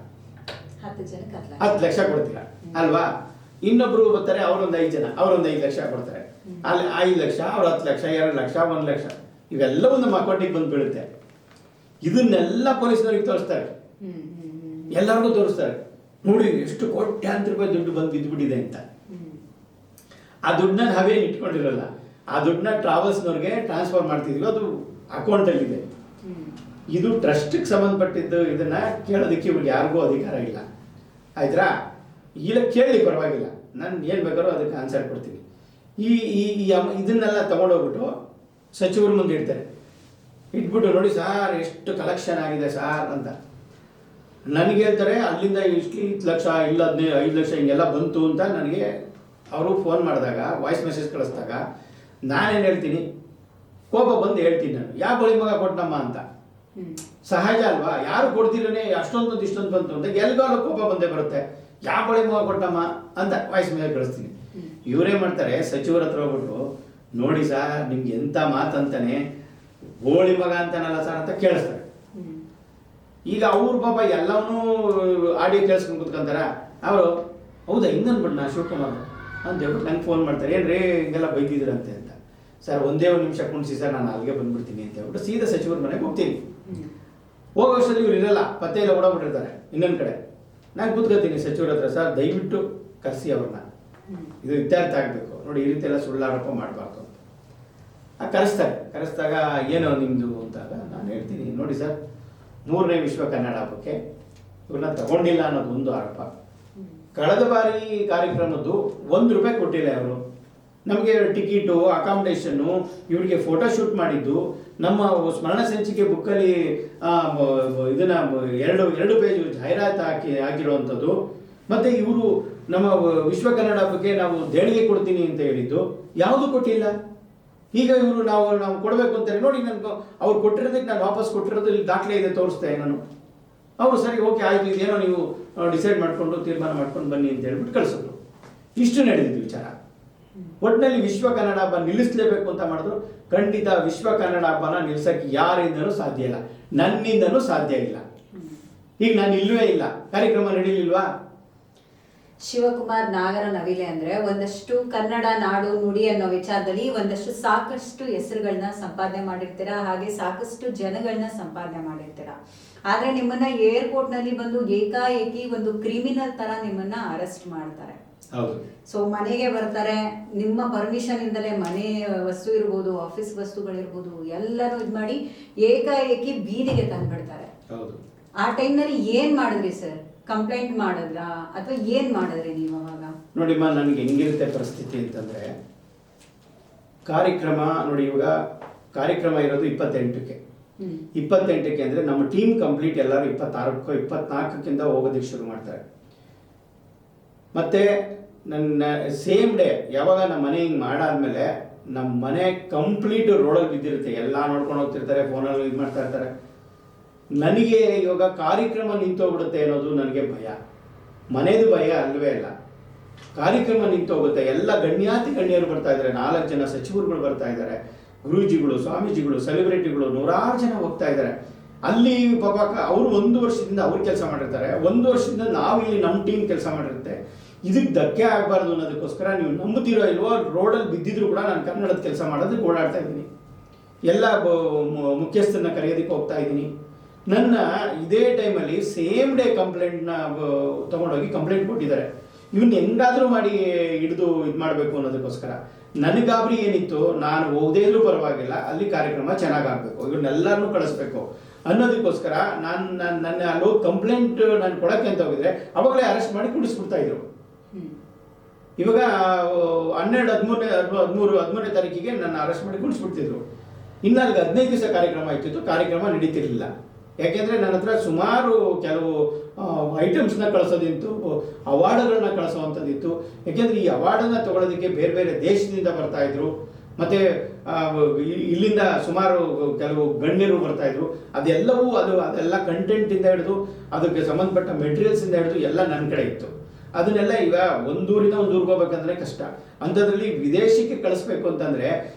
B: 10 ಲಕ್ಷ ಕೊಡ್ತೀರಾ ಅಲ್ವಾ? ಇನ್ನೊಬ್ರು ಬರ್ತಾರೆ, ಅವರೊಂದು 5 ಜನ, ಅವರೊಂದು 5 ಲಕ್ಷ ಕೊಡ್ತಾರೆ. ಅಲ್ಲಿ 5 ಲಕ್ಷ, ಅವ್ರು 10 ಲಕ್ಷ, 2 ಲಕ್ಷ, 1 ಲಕ್ಷ, ಇವೆಲ್ಲ ಒಂದು ಅಕೌಂಟಿಗೆ ಬಂದು ಬೀಳುತ್ತೆ. ಇದನ್ನೆಲ್ಲ ಪೊಲೀಸ್ನವ್ರಿಗೆ ತೋರಿಸ್ತಾರೆ, ಎಲ್ಲರಿಗೂ ತೋರಿಸ್ತಾರೆ, ನೋಡಿ ಎಷ್ಟು ಕೋಟ್ಯಾಂತರ ರೂಪಾಯಿ ದುಡ್ಡು ಬಂದು ಬಿದ್ದುಬಿಟ್ಟಿದೆ ಅಂತ. ಆ ದುಡ್ಡನ್ನ ನಾವೇನು ಇಟ್ಕೊಂಡಿರಲ್ಲ, ಆ ದುಡ್ಡನ್ನ ಟ್ರಾವೆಲ್ಸ್ನವ್ರಿಗೆ ಟ್ರಾನ್ಸ್ಫರ್ ಮಾಡ್ತಿದ್ವಿ, ಅದು ಅಕೌಂಟಲ್ಲಿದೆ. ಇದು ಟ್ರಸ್ಟ್ಗೆ ಸಂಬಂಧಪಟ್ಟಿದ್ದು, ಇದನ್ನ ಕೇಳೋದಕ್ಕೆ ಇವ್ರಿಗೆ ಯಾರಿಗೂ ಅಧಿಕಾರ ಇಲ್ಲ. ಆಯ್ತಾ? ಇಲ್ಲ ಕೇಳಿ ಪರವಾಗಿಲ್ಲ, ನಾನು ಏನು ಬೇಕಾದ್ರೂ ಅದಕ್ಕೆ ಆನ್ಸರ್ ಕೊಡ್ತೀನಿ. ಇದನ್ನೆಲ್ಲ ತಗೊಂಡೋಗ್ಬಿಟ್ಟು ಸಚಿವರ ಮುಂದೆ ಇಡ್ತಾರೆ. ಇಟ್ಬಿಟ್ಟು ನೋಡಿ ಸಾರ್ ಎಷ್ಟು ಕಲೆಕ್ಷನ್ ಆಗಿದೆ ಸಾರ್ ಅಂತ ನನಗೆ ಹೇಳ್ತಾರೆ. ಅಲ್ಲಿಂದ ಇಷ್ಟು 10 ಲಕ್ಷ, ಇಲ್ಲ 5 ಲಕ್ಷ ಹಿಂಗೆಲ್ಲ ಬಂತು ಅಂತ ನನಗೆ ಅವರು ಫೋನ್ ಮಾಡಿದಾಗ, ವಾಯ್ಸ್ ಮೆಸೇಜ್ ಕಳಿಸಿದಾಗ ನಾನೇನು ಹೇಳ್ತೀನಿ, ಕೋಪ ಬಂದು ಹೇಳ್ತೀನಿ ನಾನು, ಯಾವ ಬಳಿ ಮಗ ಕೊಟ್ಟನಮ್ಮ ಅಂತ. ಸಹಜ ಅಲ್ವಾ? ಯಾರು ಕೊಡ್ತಿರೇ ಅಷ್ಟೊಂದು ಇಷ್ಟೊಂದು ಬಂತು ಅಂತ ಎಲ್ಗಾರು ಕೋಪ ಬಂದೇ ಬರುತ್ತೆ. ಯಾವ ಬಳಿ ಮಗ ಕೊಟ್ಟಮ್ಮ ಅಂತ ವಾಯ್ಸ್ ಮೆಸೇಜ್ ಕಳಿಸ್ತೀನಿ. ಇವರೇ ಮಾಡ್ತಾರೆ, ಸಚಿವರ ಹತ್ರ ಹೋಗ್ಬಿಟ್ಟು ನೋಡಿ ಸರ್ ನಿಮ್ಗೆ ಎಂಥ ಮಾತಂತಾನೆ, ಗೋಳಿ ಮಗ ಅಂತಾನಲ್ಲ ಸರ್ ಅಂತ ಕೇಳಿಸ್ತಾರೆ. ಈಗ ಅವ್ರ ಪಾಪ ಎಲ್ಲವನ್ನೂ ಆಡಿಯೋ ಕೇಳಿಸ್ಕೊಂಡು ಕೂತ್ಕೊಂತಾರ. ಅವರು ಹೌದಾ ಹಿಂಗನ್ಬಿಟ್ಟು ನಾ ಶಿವಕುಮಾರ್ ಅಂತ ಹೇಳ್ಬಿಟ್ಟು ನಂಗೆ ಫೋನ್ ಮಾಡ್ತಾರೆ, ಏನ್ರಿ ಹಿಂಗೆಲ್ಲ ಬೈದಿದ್ರಂತೆ ಅಂತ. ಸರ್ ಒಂದೇ 1 ನಿಮಿಷ ಕುಣಿಸಿ ಸರ್, ನಾನು ಅಲ್ಲಿಗೆ ಬಂದ್ಬಿಡ್ತೀನಿ ಅಂತ ಹೇಳ್ಬಿಟ್ಟು ಸೀದಾ ಸಚಿವರ ಮನೆಗೆ ಹೋಗ್ತೀನಿ. ಹೋಗೋ ವರ್ಷದಲ್ಲಿ ಇವ್ರು ಇರಲ್ಲ, ಪತ್ತೆ ಎಲ್ಲ ಓಡಾಡ್ಬಿಟ್ಟಿರ್ತಾರೆ ಇನ್ನೊಂದು ಕಡೆ. ನಾನು ಕೂತ್ಕೊತೀನಿ ಸಚಿವರ ಹತ್ರ, ಸರ್ ದಯವಿಟ್ಟು ಕರೆಸಿ ಅವ್ರನ್ನ, ಇದು ಇತ್ಯರ್ಥ ಆಗಬೇಕು ನೋಡಿ, ಈ ರೀತಿ ಎಲ್ಲ ಸುಳ್ಳಾರೋಪ ಮಾಡಬಾರ್ದು ಅಂತ. ಕರೆಸ್ದಾಗ ಏನೋ ನಿಮ್ಮದು ಅಂತಾಗ ನಾನು ಹೇಳ್ತೀನಿ, ನೋಡಿ ಸರ್ 3ನೇ ವಿಶ್ವ ಕನ್ನಡ ಹಬ್ಬಕ್ಕೆ ಇವ್ರನ್ನ ತಗೊಂಡಿಲ್ಲ ಅನ್ನೋದು ಒಂದು ಆರೋಪ. ಕಳೆದ ಬಾರಿ ಕಾರ್ಯಕ್ರಮದ್ದು 1 ರೂಪಾಯಿ ಕೊಟ್ಟಿಲ್ಲ ಅವರು ನಮಗೆ. ಟಿಕೆಟು, ಅಕಾಮಿಡೇಷನ್ನು, ಇವರಿಗೆ ಫೋಟೋಶೂಟ್ ಮಾಡಿದ್ದು, ನಮ್ಮ ಸ್ಮರಣ ಸಂಚಿಕೆ ಬುಕ್ಕಲ್ಲಿ ಇದನ್ನ 2 ಪೇಜ್ ಜಾಹೀರಾತು ಹಾಕಿರುವಂಥದ್ದು, ಮತ್ತು ಇವರು ನಮ್ಮ ವಿಶ್ವ ಕನ್ನಡ ಹಬ್ಬಕ್ಕೆ ನಾವು ದೇಣಿಗೆ ಕೊಡ್ತೀನಿ ಅಂತ ಹೇಳಿದ್ದು ಯಾವುದು ಕೊಟ್ಟಿಲ್ಲ. ಈಗ ಇವರು ನಾವು ಕೊಡಬೇಕು ಅಂತಾರೆ. ನೋಡಿ ನನಗೆ ಅವ್ರು ಕೊಟ್ಟಿರೋದಕ್ಕೆ ನಾನು ವಾಪಸ್ ಕೊಟ್ಟಿರೋದು ಇಲ್ಲಿ ದಾಖಲೆ ಇದೆ, ತೋರಿಸ್ತೇನೆ ನಾನು. ಅವರು ಸರಿ ಓಕೆ ಆಯಿತು, ಇದೇನೋ ನೀವು ಡಿಸೈಡ್ ಮಾಡಿಕೊಂಡು ತೀರ್ಮಾನ ಮಾಡ್ಕೊಂಡು ಬನ್ನಿ ಅಂತ ಹೇಳ್ಬಿಟ್ಟು ಕಳಿಸಿದ್ರು. ಇಷ್ಟು ನಡೆದಿದ್ದು ವಿಚಾರ. ಒಟ್ಟಿನಲ್ಲಿ ವಿಶ್ವ ಕನ್ನಡ ಹಬ್ಬ ನಿಲ್ಲಿಸಲೇಬೇಕು ಅಂತ ಮಾಡಿದ್ರು. ಖಂಡಿತ ವಿಶ್ವ ಕನ್ನಡ ಹಬ್ಬನ ನಿಲ್ಲಿಸಕ್ಕೆ ಯಾರಿಂದನೂ ಸಾಧ್ಯ ಇಲ್ಲ, ನನ್ನಿಂದನೂ ಸಾಧ್ಯ ಇಲ್ಲ. ಈಗ ನಾನು ಇಲ್ಲವೇ ಇಲ್ಲ, ಕಾರ್ಯಕ್ರಮ ನಡೀಲಿಲ್ವಾ?
A: ಶಿವಕುಮಾರ್ ನಾಗರ ನವಿಲೆ ಅಂದ್ರೆ ಒಂದಷ್ಟು ಕನ್ನಡ ನಾಡು ನುಡಿ ಅನ್ನೋ ವಿಚಾರದಲ್ಲಿ ಒಂದಷ್ಟು ಸಾಕಷ್ಟು ಹೆಸರುಗಳನ್ನ ಸಂಪಾದನೆ ಮಾಡಿರ್ತೀರಾ, ಹಾಗೆ ಸಾಕಷ್ಟು ಜನಗಳನ್ನ ಸಂಪಾದನೆ ಮಾಡಿರ್ತೀರಾ. ಆದ್ರೆ ನಿಮ್ಮನ್ನ ಏರ್ಪೋರ್ಟ್ ನಲ್ಲಿ ಬಂದು ಏಕಾಏಕಿ ಒಂದು ಕ್ರಿಮಿನಲ್ ತರ ನಿಮ್ಮನ್ನ ಅರೆಸ್ಟ್ ಮಾಡ್ತಾರೆ. ಸೊ ಮನೆಗೆ ಬರ್ತಾರೆ, ನಿಮ್ಮ ಪರ್ಮಿಷನ್ ಇಂದಲೇ ಮನೆ ವಸ್ತು ಇರ್ಬೋದು, ಆಫೀಸ್ ವಸ್ತುಗಳಿರ್ಬೋದು ಎಲ್ಲರೂ ಇದ್ ಮಾಡಿ ಏಕಾಏಕಿ ಬೀದಿಗೆ ತಂದ್ಬಿಡ್ತಾರೆ. ಆ ಟೈಮ್ನಲ್ಲಿ ಏನ್ ಮಾಡಿದ್ರಿ ಸರ್? ಕಂಪ್ಲೇಂಟ್ ಮಾಡಿದ್ರಾ ಅಥವಾ ಏನ್ ಮಾಡಿದ್ರಿ ನೀವು ಅವಾಗ?
B: ನೋಡಿಮ್ಮ, ನನಗೆ ಹೆಂಗಿರುತ್ತೆ ಪರಿಸ್ಥಿತಿ ಅಂತಂದ್ರೆ, ಕಾರ್ಯಕ್ರಮ ನೋಡಿ, ಇವಾಗ ಕಾರ್ಯಕ್ರಮ ಇರೋದು 28ಕ್ಕೆ. 28ಕ್ಕೆ ಅಂದ್ರೆ ನಮ್ಮ ಟೀಮ್ ಕಂಪ್ಲೀಟ್ ಎಲ್ಲರೂ 26ಕ್ಕೋ 24ಕ್ಕಿಂತ ಹೋಗೋದಕ್ಕೆ ಶುರು ಮಾಡ್ತಾರೆ. ಮತ್ತೆ ನನ್ನ ಸೇಮ್ ಡೇ ಯಾವಾಗ ನಮ್ಮ ಮನೆ ಹಿಂಗೆ ಮಾಡಾದ್ಮೇಲೆ ನಮ್ಮ ಮನೆ ಕಂಪ್ಲೀಟ್ ರೋಡಲ್ಲಿ ಬಿದ್ದಿರುತ್ತೆ, ಎಲ್ಲ ನೋಡ್ಕೊಂಡು ಹೋಗ್ತಿರ್ತಾರೆ, ಫೋನಲ್ಲಿ ಇದು ಮಾಡ್ತಾ ಇರ್ತಾರೆ. ನನಗೆ ಇವಾಗ ಕಾರ್ಯಕ್ರಮ ನಿಂತೋಗ್ಬಿಡುತ್ತೆ ಅನ್ನೋದು ನನಗೆ ಭಯ. ಮನೆದು ಭಯ ಅಲ್ವೇ ಇಲ್ಲ, ಕಾರ್ಯಕ್ರಮ ನಿಂತೋಗುತ್ತೆ. ಎಲ್ಲ ಗಣ್ಯರು ಬರ್ತಾ ಇದ್ದಾರೆ, 4 ಜನ ಸಚಿವರುಗಳು ಬರ್ತಾ ಇದ್ದಾರೆ, ಗುರೂಜಿಗಳು, ಸ್ವಾಮೀಜಿಗಳು, ಸೆಲೆಬ್ರಿಟಿಗಳು, 100 ಜನ ಹೋಗ್ತಾ ಇದ್ದಾರೆ. ಅಲ್ಲಿ ಪಾಪ ಅವರು 1 ವರ್ಷದಿಂದ ಅವ್ರು ಕೆಲಸ ಮಾಡಿರ್ತಾರೆ, 1 ವರ್ಷದಿಂದ ನಾವು ಇಲ್ಲಿ ನಮ್ಮ ಟೀಮ್ ಕೆಲಸ ಮಾಡಿರುತ್ತೆ. ಇದಕ್ಕೆ ಧಕ್ಕೆ ಆಗಬಾರ್ದು ಅನ್ನೋದಕ್ಕೋಸ್ಕರ ನೀವು ನಂಬುತ್ತೀರೋ ಇಲ್ವೋ, ರೋಡಲ್ಲಿ ಬಿದ್ದಿದ್ರು ಕೂಡ ನಾನು ಕನ್ನಡದ ಕೆಲಸ ಮಾಡೋದಕ್ಕೆ ಓಡಾಡ್ತಾ ಇದ್ದೀನಿ. ಎಲ್ಲ ಮುಖ್ಯಸ್ಥರನ್ನ ಕರೆಯೋದಕ್ಕೆ ಹೋಗ್ತಾ ಇದ್ದೀನಿ. ನನ್ನ ಇದೇ ಟೈಮಲ್ಲಿ ಸೇಮ್ ಡೇ ಕಂಪ್ಲೇಂಟ್ನ ತೊಗೊಂಡೋಗಿ ಕಂಪ್ಲೇಂಟ್ ಕೊಟ್ಟಿದ್ದಾರೆ. ಇವನ್ನ ಹೆಂಗಾದರೂ ಮಾಡಿ ಹಿಡಿದು ಇದು ಮಾಡಬೇಕು ಅನ್ನೋದಕ್ಕೋಸ್ಕರ. ನನ್ನ ಗಾಬರಿ ಏನಿತ್ತು, ನಾನು ಹೋಗದೇ ಇದ್ರೂ ಪರವಾಗಿಲ್ಲ, ಅಲ್ಲಿ ಕಾರ್ಯಕ್ರಮ ಚೆನ್ನಾಗಾಗಬೇಕು, ಇವನ್ನೆಲ್ಲರನ್ನೂ ಕಳಿಸ್ಬೇಕು ಅನ್ನೋದಕ್ಕೋಸ್ಕರ ನನ್ನ ಅಲ್ಲೂ ಕಂಪ್ಲೇಂಟ್ ನಾನು ಕೊಡೋಕ್ಕೆ ಅಂತ ಹೋಗಿದ್ರೆ ಅವಾಗಲೇ ಅರೆಸ್ಟ್ ಮಾಡಿ ಕುಡಿಸ್ಬಿಡ್ತಾ ಇದ್ರು. ಇವಾಗ 13ನೇ ತಾರೀಕಿಗೆ ನನ್ನ ಅರೆಸ್ಟ್ ಮಾಡಿ ಕುಡಿಸ್ಬಿಡ್ತಿದ್ರು. ಇನ್ನು ಅಲ್ಲಿಗೆ 15 ದಿವಸ ಕಾರ್ಯಕ್ರಮ ಆಯ್ತಿತ್ತು, ಕಾರ್ಯಕ್ರಮ ನಡೀತಿರ್ಲಿಲ್ಲ. ಯಾಕೆಂದರೆ ನನ್ನ ಹತ್ರ ಸುಮಾರು ಕೆಲವು ಐಟಮ್ಸ್ನ ಕಳಿಸೋದಿತ್ತು, ಅವಾರ್ಡ್ಗಳನ್ನ ಕಳಿಸೋವಂಥದ್ದಿತ್ತು. ಯಾಕೆಂದರೆ ಈ ಅವಾರ್ಡನ್ನು ತೊಗೊಳೋದಕ್ಕೆ ಬೇರೆ ಬೇರೆ ದೇಶದಿಂದ ಬರ್ತಾಯಿದ್ರು, ಮತ್ತು ಇಲ್ಲಿಂದ ಸುಮಾರು ಕೆಲವು ಗಣ್ಯರು ಬರ್ತಾಯಿದ್ರು. ಅದೆಲ್ಲ ಕಂಟೆಂಟಿಂದ ಹಿಡಿದು ಅದಕ್ಕೆ ಸಂಬಂಧಪಟ್ಟ ಮೆಟೀರಿಯಲ್ಸಿಂದ ಹಿಡಿದು ಎಲ್ಲ ನನ್ನ ಕಡೆ ಇತ್ತು. ಅದನ್ನೆಲ್ಲ ಈಗ ಒಂದೂರಿಂದ ಒಂದು ಊರಿಗೆ ಹೋಗ್ಬೇಕಂದ್ರೆ ಕಷ್ಟ. ಅಂಥದ್ರಲ್ಲಿ ವಿದೇಶಕ್ಕೆ ಕಳಿಸ್ಬೇಕು ಅಂತಂದರೆ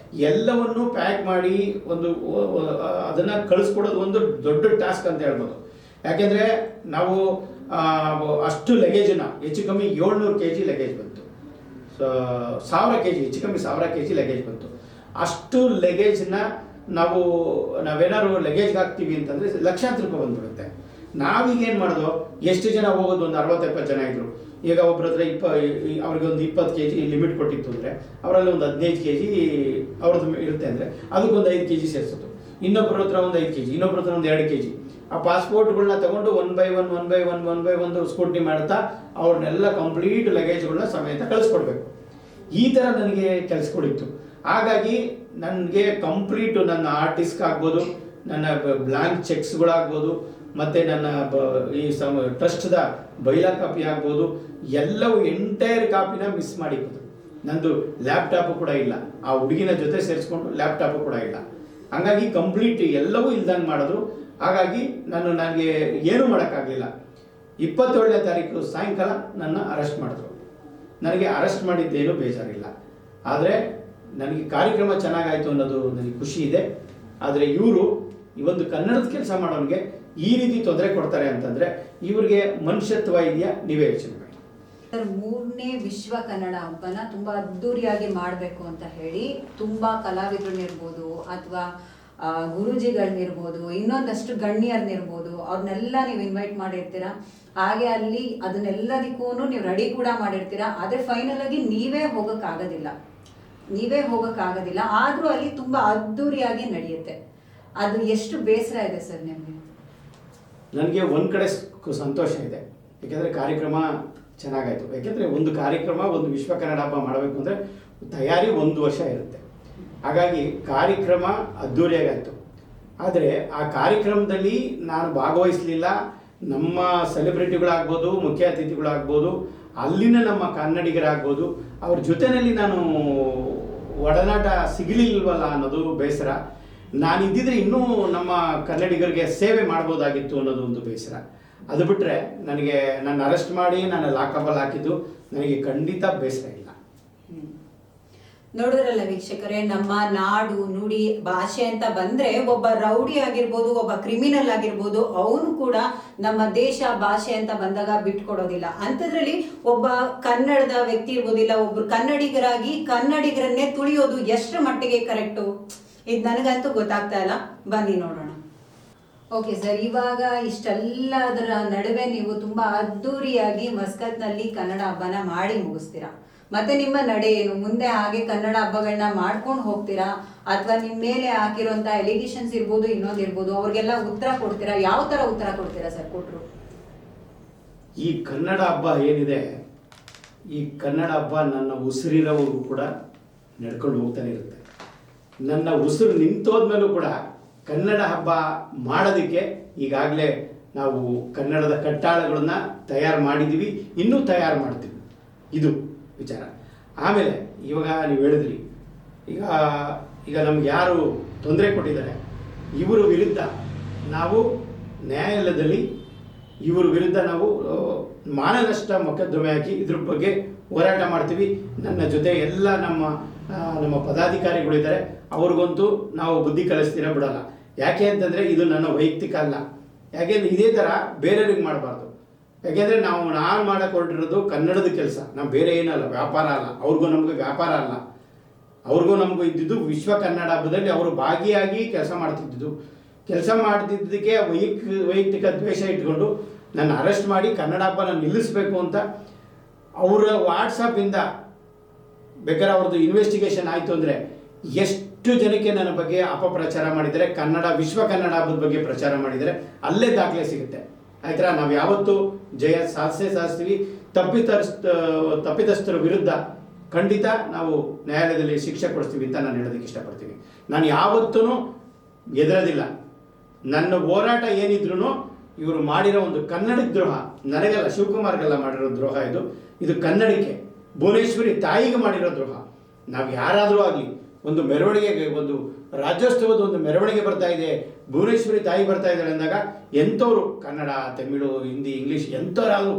B: ಎಲ್ಲವನ್ನು ಪ್ಯಾಕ್ ಮಾಡಿ ಅದನ್ನು ಕಳಿಸ್ಕೊಡೋದು ಒಂದು ದೊಡ್ಡ ಟಾಸ್ಕ್ ಅಂತ ಹೇಳ್ಬೋದು. ಯಾಕೆಂದರೆ ನಾವು ಅಷ್ಟು ಲಗೇಜನ್ನ ಹೆಚ್ಚು ಕಮ್ಮಿ 700 kg ಲಗೇಜ್ ಬಂತು, 1000 kg ಹೆಚ್ಚು ಕಮ್ಮಿ 1000 kg ಲಗೇಜ್ ಬಂತು. ಅಷ್ಟು ಲಗೇಜ್ನ ನಾವೇನಾದ್ರು ಲಗೇಜ್ಗೆ ಹಾಕ್ತೀವಿ ಅಂತಂದರೆ ಲಕ್ಷಾಂತರ ರೂಪಾಯಿ ಬಂದ್ಬಿಡುತ್ತೆ. ನಾವೀಗೇನು ಮಾಡೋದು, ಎಷ್ಟು ಜನ ಹೋಗೋದು, ಒಂದು 60-70 ಜನ ಇದ್ರು. ಈಗ ಒಬ್ಬರ ಹತ್ರ ಅವ್ರಿಗೆ ಒಂದು 20 kg ಲಿಮಿಟ್ ಕೊಟ್ಟಿತ್ತು ಅಂದರೆ ಅವರಲ್ಲಿ ಒಂದು 15 kg ಅವ್ರದ್ದು ಇರುತ್ತೆ ಅಂದರೆ ಅದಕ್ಕೊಂದು 5 kg ಸೇರಿಸೋದು. ಇನ್ನೊಬ್ಬರ ಹತ್ರ ಒಂದು 5 kg, ಇನ್ನೊಬ್ಬರ ಹತ್ರ ಒಂದು 2 kg. ಆ ಪಾಸ್ಪೋರ್ಟ್ಗಳನ್ನ ತಗೊಂಡು 1 by 1 ಸ್ಕೂಟ್ನಿ ಮಾಡ್ತಾ ಅವ್ರನ್ನೆಲ್ಲ ಕಂಪ್ಲೀಟ್ ಲಗೇಜ್ಗಳನ್ನ ಸಮೇತ ಕಳಿಸ್ಕೊಡ್ಬೇಕು. ಈ ಥರ ನನಗೆ ಕೆಲಸ ಕೊಡಿತ್ತು. ಹಾಗಾಗಿ ನನಗೆ ಕಂಪ್ಲೀಟು ನನ್ನ ಆರ್ಟಿಸ್ಟ್ ಆಗ್ಬೋದು, ನನ್ನ ಬ್ಲ್ಯಾಂಕ್ ಚೆಕ್ಸ್ಗಳಾಗ್ಬೋದು, ಮತ್ತು ನನ್ನ ಈ ಟ್ರಸ್ಟ್ದ ಬೈಲಾ ಕಾಪಿ ಆಗ್ಬೋದು, ಎಲ್ಲವೂ ಎಂಟೈರ್ ಕಾಪಿನ ಮಿಸ್ ಮಾಡಿಬೋದು. ನಂದು ಲ್ಯಾಪ್ಟಾಪು ಕೂಡ ಇಲ್ಲ, ಆ ಹುಡುಗಿನ ಜೊತೆ ಸೇರಿಸ್ಕೊಂಡು ಲ್ಯಾಪ್ಟಾಪು ಕೂಡ ಇಲ್ಲ. ಹಂಗಾಗಿ ಕಂಪ್ಲೀಟ್ ಎಲ್ಲವೂ ಇಲ್ದಂಗೆ ಮಾಡಿದ್ರು. ಹಾಗಾಗಿ ನನಗೆ ಏನೂ ಮಾಡೋಕ್ಕಾಗಲಿಲ್ಲ. 27ನೇ ತಾರೀಕು ಸಾಯಂಕಾಲ ನನ್ನ ಅರೆಸ್ಟ್ ಮಾಡಿದ್ರು. ನನಗೆ ಅರೆಸ್ಟ್ ಮಾಡಿದ್ದೇನು ಬೇಜಾರಿಲ್ಲ, ಆದರೆ ನನಗೆ ಕಾರ್ಯಕ್ರಮ ಚೆನ್ನಾಗಾಯಿತು ಅನ್ನೋದು ನನಗೆ ಖುಷಿ ಇದೆ. ಆದರೆ ಇವರು ಈ ಒಂದು ಕನ್ನಡದ ಕೆಲಸ ಮಾಡೋನಿಗೆ ಈ ರೀತಿ ತೊಂದರೆ ಕೊಡ್ತಾರೆ ಅಂತಂದರೆ ಇವ್ರಿಗೆ ಮನುಷ್ಯತ್ವ ಇದೆಯಾ, ನೀವೇ ಯೋಚನೆ ಮಾಡಿ.
A: ಸರ್, 3ನೇ ವಿಶ್ವ ಕನ್ನಡ ಹಬ್ಬನ ತುಂಬ ಅದ್ದೂರಿಯಾಗಿ ಮಾಡಬೇಕು ಅಂತ ಹೇಳಿ ತುಂಬ ಕಲಾವಿದರನ್ನಿರ್ಬೋದು ಅಥವಾ ಗುರೂಜಿಗಳನ್ನಿರ್ಬೋದು, ಇನ್ನೊಂದಷ್ಟು ಗಣ್ಯರನ್ನಿರ್ಬೋದು, ಅವ್ರನ್ನೆಲ್ಲ ನೀವು ಇನ್ವೈಟ್ ಮಾಡಿರ್ತೀರಾ. ಹಾಗೆ ಅಲ್ಲಿ ಅದನ್ನೆಲ್ಲದಕ್ಕೂ ನೀವು ರೆಡಿ ಕೂಡ ಮಾಡಿರ್ತೀರಾ. ಆದರೆ ಫೈನಲ್ ಆಗಿ ನೀವೇ ಹೋಗೋಕ್ಕಾಗೋದಿಲ್ಲ. ಆದರೂ ಅಲ್ಲಿ ತುಂಬ ಅದ್ದೂರಿಯಾಗಿ ನಡೆಯುತ್ತೆ. ಅದು ಎಷ್ಟು ಬೇಸರ ಇದೆ ಸರ್ ನಿಮಗೆ?
B: ನನಗೆ ಒಂದು ಕಡೆ ಸಂತೋಷ ಇದೆ, ಯಾಕೆಂದರೆ ಕಾರ್ಯಕ್ರಮ ಚೆನ್ನಾಗಾಯಿತು. ಯಾಕೆಂದರೆ ಒಂದು ಕಾರ್ಯಕ್ರಮ, ಒಂದು ವಿಶ್ವ ಕನ್ನಡ ಹಬ್ಬ ಮಾಡಬೇಕು ಅಂದರೆ ತಯಾರಿ 1 ವರ್ಷ ಇರುತ್ತೆ. ಹಾಗಾಗಿ ಕಾರ್ಯಕ್ರಮ ಅದ್ದೂರಿಯಾಗಾಯಿತು. ಆದರೆ ಆ ಕಾರ್ಯಕ್ರಮದಲ್ಲಿ ನಾನು ಭಾಗವಹಿಸಲಿಲ್ಲ. ನಮ್ಮ ಸೆಲೆಬ್ರಿಟಿಗಳಾಗ್ಬೋದು, ಮುಖ್ಯ ಅತಿಥಿಗಳಾಗ್ಬೋದು, ಅಲ್ಲಿನ ನಮ್ಮ ಕನ್ನಡಿಗರಾಗ್ಬೋದು, ಅವ್ರ ಜೊತೆಯಲ್ಲಿ ನಾನು ಒಡನಾಟ ಸಿಗಲಿಲ್ವಲ್ಲ ಅನ್ನೋದು ಬೇಸರ. ನಾನಿದ್ದಿದ್ರೆ ಇನ್ನೂ ನಮ್ಮ ಕನ್ನಡಿಗರಿಗೆ ಸೇವೆ ಮಾಡ್ಬೋದಾಗಿತ್ತು ಅನ್ನೋದು ಒಂದು ಬೇಸರ. ಅದು ಬಿಟ್ಟರೆ ನನಗೆ ನನ್ನ ಅರೆಸ್ಟ್ ಮಾಡಿ ನಾನು ಲಾಕಬಲ್ ಹಾಕಿದ್ದು ನನಗೆ ಖಂಡಿತ ಬೇಸರ ಇಲ್ಲ.
A: ನೋಡಿದ್ರಲ್ಲ ವೀಕ್ಷಕರೇ, ನಮ್ಮ ನಾಡು, ನುಡಿ, ಭಾಷೆ ಅಂತ ಬಂದ್ರೆ ಒಬ್ಬ ರೌಡಿ ಆಗಿರ್ಬೋದು, ಒಬ್ಬ ಕ್ರಿಮಿನಲ್ ಆಗಿರ್ಬೋದು, ಅವನು ಕೂಡ ನಮ್ಮ ದೇಶ ಭಾಷೆ ಅಂತ ಬಂದಾಗ ಬಿಟ್ಕೊಡೋದಿಲ್ಲ. ಅಂಥದ್ರಲ್ಲಿ ಒಬ್ಬ ಕನ್ನಡದ ವ್ಯಕ್ತಿ ಇರ್ಬೋದಿಲ್ಲ, ಒಬ್ರು ಕನ್ನಡಿಗರಾಗಿ ಕನ್ನಡಿಗರನ್ನೇ ತುಳಿಯೋದು ಎಷ್ಟರ ಮಟ್ಟಿಗೆ ಕರೆಕ್ಟು, ಇದು ನನಗಂತೂ ಗೊತ್ತಾಗ್ತಾ ಇಲ್ಲ. ಬನ್ನಿ ನೋಡೋಣ. ಓಕೆ ಸರ್, ಇವಾಗ ಇಷ್ಟೆಲ್ಲದರ ನಡುವೆ ನೀವು ತುಂಬಾ ಅದ್ದೂರಿಯಾಗಿ ಮಸ್ಕತ್ನಲ್ಲಿ ಕನ್ನಡ ಹಬ್ಬನ ಮಾಡಿ ಮುಗಿಸ್ತೀರಾ. ಮತ್ತೆ ನಿಮ್ಮ ನಡೆ ಏನು ಮುಂದೆ? ಹಾಗೆ ಕನ್ನಡ ಹಬ್ಬಗಳನ್ನ ಮಾಡ್ಕೊಂಡು ಹೋಗ್ತೀರಾ ಅಥವಾ ನಿಮ್ಮ ಮೇಲೆ ಹಾಕಿರುವಂತ ಎಲಿಗೇಷನ್ಸ್ ಇರ್ಬೋದು, ಇನ್ನೊಂದಿರ್ಬೋದು, ಅವ್ರಿಗೆಲ್ಲ ಉತ್ತರ ಕೊಡ್ತೀರಾ? ಯಾವ ತರ ಉತ್ತರ ಕೊಡ್ತೀರಾ ಸರ್? ಕೊಟ್ರು
B: ಈ ಕನ್ನಡ ಹಬ್ಬ ಏನಿದೆ, ಈ ಕನ್ನಡ ಹಬ್ಬ ನನ್ನ ಉಸಿರಿರೋವರೆಗೂ ಕೂಡ ನಡ್ಕೊಂಡು ಹೋಗ್ತಾನೆ ಇರುತ್ತೆ. ನನ್ನ ಉಸಿರು ನಿಂತೋದ್ಮೇಲೂ ಕೂಡ ಕನ್ನಡ ಹಬ್ಬ ಮಾಡೋದಕ್ಕೆ ಈಗಾಗಲೇ ನಾವು ಕನ್ನಡದ ಕಟ್ಟಾಳಗಳನ್ನ ತಯಾರು ಮಾಡಿದ್ದೀವಿ, ಇನ್ನೂ ತಯಾರು ಮಾಡ್ತೀವಿ. ಇದು ವಿಚಾರ. ಆಮೇಲೆ ಇವಾಗ ನೀವು ಹೇಳಿದ್ರಿ, ಈಗ ನಮ್ಗೆ ಯಾರು ತೊಂದರೆ ಕೊಟ್ಟಿದ್ದಾರೆ ಇವರ ವಿರುದ್ಧ ನಾವು ನ್ಯಾಯಾಲಯದಲ್ಲಿ ಇವರ ವಿರುದ್ಧ ನಾವು ಮಾನನಷ್ಟ ಮೊಕದ್ದಮೆ ಹಾಕಿ ಇದ್ರ ಬಗ್ಗೆ ಹೋರಾಟ ಮಾಡ್ತೀವಿ. ನನ್ನ ಜೊತೆ ಎಲ್ಲ ನಮ್ಮ ಪದಾಧಿಕಾರಿಗಳಿದ್ದಾರೆ, ಅವ್ರಿಗಂತೂ ನಾವು ಬುದ್ಧಿ ಕಲಿಸ್ತೀರ ಬಿಡಲ್ಲ. ಯಾಕೆ ಅಂತಂದರೆ ಇದು ನನ್ನ ವೈಯಕ್ತಿಕ ಅಲ್ಲ. ಯಾಕೆಂದರೆ ಇದೇ ಥರ ಬೇರೆಯವ್ರಿಗೆ ಮಾಡಬಾರ್ದು. ಯಾಕೆಂದರೆ ನಾನು ಮಾಡಕ್ಕೆ ಹೊರಟಿರೋದು ಕನ್ನಡದ ಕೆಲಸ, ನಾವು ಬೇರೆ ಏನಲ್ಲ, ವ್ಯಾಪಾರ ಅಲ್ಲ. ಅವ್ರಿಗೂ ನಮಗೆ ವ್ಯಾಪಾರ ಅಲ್ಲ, ಅವ್ರಿಗೂ ನಮಗೂ ಇದ್ದಿದ್ದು ವಿಶ್ವ ಕನ್ನಡ ಹಬ್ಬದಲ್ಲಿ ಅವರು ಭಾಗಿಯಾಗಿ ಕೆಲಸ ಮಾಡ್ತಿದ್ದಕ್ಕೆ ವೈಯಕ್ತಿಕ ದ್ವೇಷ ಇಟ್ಕೊಂಡು ನನ್ನ ಅರೆಸ್ಟ್ ಮಾಡಿ ಕನ್ನಡ ಹಬ್ಬನ ನಿಲ್ಲಿಸಬೇಕು ಅಂತ ಅವರ ವಾಟ್ಸಪ್ಪಿಂದ ಬೇಕಾದ್ರೆ ಅವ್ರದ್ದು ಇನ್ವೆಸ್ಟಿಗೇಷನ್ ಆಯಿತು ಅಂದರೆ ಎಷ್ಟು ಜನಕ್ಕೆ ನನ್ನ ಬಗ್ಗೆ ಅಪಪ್ರಚಾರ ಮಾಡಿದರೆ, ವಿಶ್ವ ಕನ್ನಡ ಹಬ್ಬದ ಬಗ್ಗೆ ಪ್ರಚಾರ ಮಾಡಿದರೆ ಅಲ್ಲೇ ದಾಖಲೆ ಸಿಗುತ್ತೆ. ಆಯ್ತಾ? ನಾವು ಯಾವತ್ತೂ ಜಯ ಸಾಧಿಸ್ತೀವಿ. ತಪ್ಪಿತಸ್ಥರ ವಿರುದ್ಧ ಖಂಡಿತ ನಾವು ನ್ಯಾಯಾಲಯದಲ್ಲಿ ಶಿಕ್ಷೆ ಕೊಡಿಸ್ತೀವಿ ಅಂತ ನಾನು ಹೇಳೋದಕ್ಕೆ ಇಷ್ಟಪಡ್ತೀನಿ. ನಾನು ಯಾವತ್ತೂ ಎದುರೋದಿಲ್ಲ. ನನ್ನ ಹೋರಾಟ ಏನಿದ್ರು ಇವರು ಮಾಡಿರೋ ಒಂದು ಕನ್ನಡಕ್ಕೆ ದ್ರೋಹ, ನನಗಲ್ಲ, ಶಿವಕುಮಾರ್ಗೆಲ್ಲ ಮಾಡಿರೋ ದ್ರೋಹ ಇದು ಕನ್ನಡಕ್ಕೆ, ಭುವನೇಶ್ವರಿ ತಾಯಿಗೆ ಮಾಡಿರೋ ದ್ರೋಹ. ನಾವು ಯಾರಾದರೂ ಆಗಲಿ ಒಂದು ಮೆರವಣಿಗೆಗೆ, ಒಂದು ರಾಜ್ಯೋತ್ಸವದ ಒಂದು ಮೆರವಣಿಗೆ ಬರ್ತಾ ಇದೆ, ಭುವನೇಶ್ವರಿ ತಾಯಿ ಬರ್ತಾ ಇದ್ದಾಳೆ ಅಂದಾಗ ಎಂಥವ್ರು ಕನ್ನಡ, ತಮಿಳು, ಹಿಂದಿ, ಇಂಗ್ಲೀಷ್ ಎಂಥವ್ರಾದ್ರು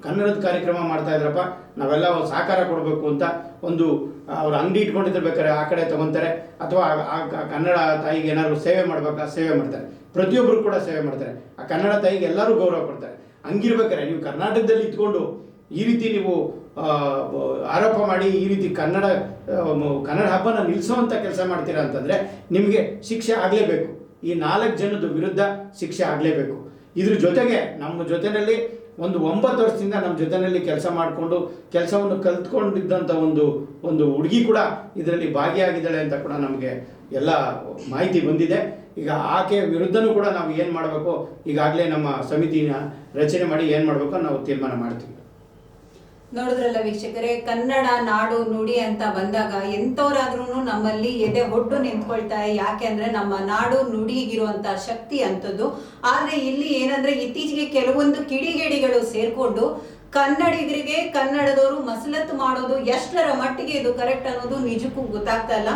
B: ಕನ್ನಡದ ಕಾರ್ಯಕ್ರಮ ಮಾಡ್ತಾ ಇದ್ರಪ್ಪ, ನಾವೆಲ್ಲ ಸಹಕಾರ ಕೊಡಬೇಕು ಅಂತ ಒಂದು ಅವ್ರು ಅಂಗಡಿ ಇಟ್ಕೊಂಡಿದ್ರೆ ಬೇಕಾದ್ರೆ ಆ ಕಡೆ ತಗೊತಾರೆ, ಅಥವಾ ಆ ಕನ್ನಡ ತಾಯಿಗೆ ಏನಾದ್ರು ಸೇವೆ ಮಾಡ್ಬೇಕಾ ಸೇವೆ ಮಾಡ್ತಾರೆ. ಪ್ರತಿಯೊಬ್ಬರು ಕೂಡ ಸೇವೆ ಮಾಡ್ತಾರೆ. ಆ ಕನ್ನಡ ತಾಯಿಗೆ ಎಲ್ಲರೂ ಗೌರವ ಕೊಡ್ತಾರೆ. ಹಂಗಿರ್ಬೇಕಾರೆ ನೀವು ಕರ್ನಾಟಕದಲ್ಲಿ ಇದ್ಕೊಂಡು ಈ ರೀತಿ ನೀವು ಆರೋಪ ಮಾಡಿ ಈ ರೀತಿ ಕನ್ನಡ ಹಬ್ಬನ ನಿಲ್ಲಿಸುವಂಥ ಕೆಲಸ ಮಾಡ್ತೀರಾ ಅಂತಂದರೆ ನಿಮಗೆ ಶಿಕ್ಷೆ ಆಗಲೇಬೇಕು. ಈ 4 ಜನದ ವಿರುದ್ಧ ಶಿಕ್ಷೆ ಆಗಲೇಬೇಕು. ಇದ್ರ ಜೊತೆಗೆ ನಮ್ಮ ಜೊತೆಯಲ್ಲಿ ಒಂದು 9 ವರ್ಷದಿಂದ ನಮ್ಮ ಜೊತೆಯಲ್ಲಿ ಕೆಲಸ ಮಾಡಿಕೊಂಡು ಕೆಲಸವನ್ನು ಕಲ್ತ್ಕೊಂಡಿದ್ದಂಥ ಒಂದು ಹುಡುಗಿ ಕೂಡ ಇದರಲ್ಲಿ ಭಾಗಿಯಾಗಿದ್ದಾಳೆ ಅಂತ ಕೂಡ ನಮಗೆ ಎಲ್ಲ ಮಾಹಿತಿ ಬಂದಿದೆ. ಈಗ ಆಕೆ ವಿರುದ್ಧನೂ ಕೂಡ ನಾವು ಏನು ಮಾಡಬೇಕು, ಈಗಾಗಲೇ ನಮ್ಮ ಸಮಿತಿನ ರಚನೆ ಮಾಡಿ ಏನು ಮಾಡಬೇಕು ನಾವು ತೀರ್ಮಾನ ಮಾಡ್ತೀವಿ.
A: ನೋಡಿದ್ರಲ್ಲ ವೀಕ್ಷಕರೇ, ಕನ್ನಡ ನಾಡು ನುಡಿ ಅಂತ ಬಂದಾಗ ಎಂಥವ್ರಾದ್ರೂ ನಮ್ಮಲ್ಲಿ ಎದೆ ಹೊಡ್ಡು ನಿಂತ್ಕೊಳ್ತಾರೆ. ಯಾಕೆ ಅಂದ್ರೆ ನಮ್ಮ ನಾಡು ನುಡಿಗಿರುವಂತ ಶಕ್ತಿ ಅಂತದ್ದು. ಆದ್ರೆ ಇಲ್ಲಿ ಏನಂದ್ರೆ ಇತ್ತೀಚೆಗೆ ಕೆಲವೊಂದು ಕಿಡಿಗೇಡಿಗಳು ಸೇರ್ಕೊಂಡು ಕನ್ನಡಿಗರಿಗೆ ಕನ್ನಡದವರು ಮಸಲತ್ತು ಮಾಡೋದು ಎಷ್ಟರ ಮಟ್ಟಿಗೆ ಇದು ಕರೆಕ್ಟ್ ಅನ್ನೋದು ನಿಜಕ್ಕೂ ಗೊತ್ತಾಗ್ತಾ ಇಲ್ಲ.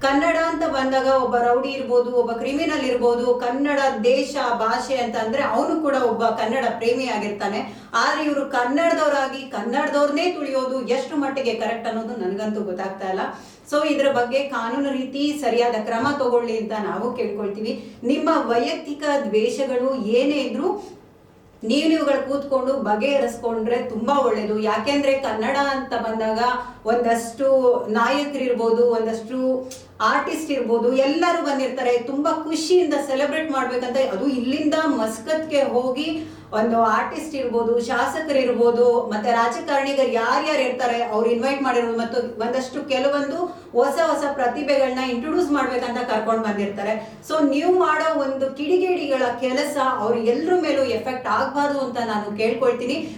A: ಕನ್ನಡ ಅಂತ ಬಂದಾಗ ಒಬ್ಬ ರೌಡಿ ಇರ್ಬೋದು, ಒಬ್ಬ ಕ್ರಿಮಿನಲ್ ಇರ್ಬೋದು, ಕನ್ನಡ ದೇಶ ಭಾಷೆ ಅಂತ ಅಂದ್ರೆ ಅವನು ಕೂಡ ಒಬ್ಬ ಕನ್ನಡ ಪ್ರೇಮಿ ಆಗಿರ್ತಾನೆ. ಆದ್ರೆ ಇವರು ಕನ್ನಡದವರಾಗಿ ಕನ್ನಡದವ್ರನ್ನೇ ತುಳಿಯೋದು ಎಷ್ಟು ಮಟ್ಟಿಗೆ ಕರೆಕ್ಟ್ ಅನ್ನೋದು ನನಗಂತೂ ಗೊತ್ತಾಗ್ತಾ ಇಲ್ಲ. ಸೊ ಇದ್ರ ಬಗ್ಗೆ ಕಾನೂನು ರೀತಿ ಸರಿಯಾದ ಕ್ರಮ ತಗೊಳ್ಳಿ ಅಂತ ನಾವು ಕೇಳ್ಕೊಳ್ತೀವಿ. ನಿಮ್ಮ ವೈಯಕ್ತಿಕ ದ್ವೇಷಗಳು ಏನೇ ಇದ್ರು ನೀವುಗಳು ಕೂತ್ಕೊಂಡು ಬಗೆಹರಿಸ್ಕೊಂಡ್ರೆ ತುಂಬಾ ಒಳ್ಳೇದು. ಯಾಕೆಂದ್ರೆ ಕನ್ನಡ ಅಂತ ಬಂದಾಗ ಒಂದಷ್ಟು ನಾಯಕರಿರ್ಬೋದು, ಒಂದಷ್ಟು ಆರ್ಟಿಸ್ಟ್ ಇರ್ಬೋದು, ಎಲ್ಲರೂ ಬಂದಿರ್ತಾರೆ. ತುಂಬಾ ಖುಷಿಯಿಂದ ಸೆಲೆಬ್ರೇಟ್ ಮಾಡ್ಬೇಕಂತ, ಅದು ಇಲ್ಲಿಂದ ಮಸ್ಕತ್ಗೆ ಹೋಗಿ ಒಂದು ಆರ್ಟಿಸ್ಟ್ ಇರ್ಬೋದು, ಶಾಸಕರಿರ್ಬೋದು, ಮತ್ತೆ ರಾಜಕಾರಣಿಗರು ಯಾರ್ಯಾರು ಇರ್ತಾರೆ ಅವ್ರು ಇನ್ವೈಟ್ ಮಾಡಿರೋದು, ಮತ್ತು ಒಂದಷ್ಟು ಕೆಲವೊಂದು ಹೊಸ ಪ್ರತಿಭೆಗಳನ್ನ ಇಂಟ್ರೊಡ್ಯೂಸ್ ಮಾಡ್ಬೇಕಂತ ಕರ್ಕೊಂಡು ಬಂದಿರ್ತಾರೆ. ಸೊ ನೀವು ಮಾಡೋ ಒಂದು ಕಿಡಿಗೇಡಿಗಳ ಕೆಲಸ ಅವ್ರು ಎಲ್ಲರ ಮೇಲೂ ಎಫೆಕ್ಟ್ ಆಗಬಾರ್ದು ಅಂತ ನಾನು ಕೇಳ್ಕೊಳ್ತೀನಿ.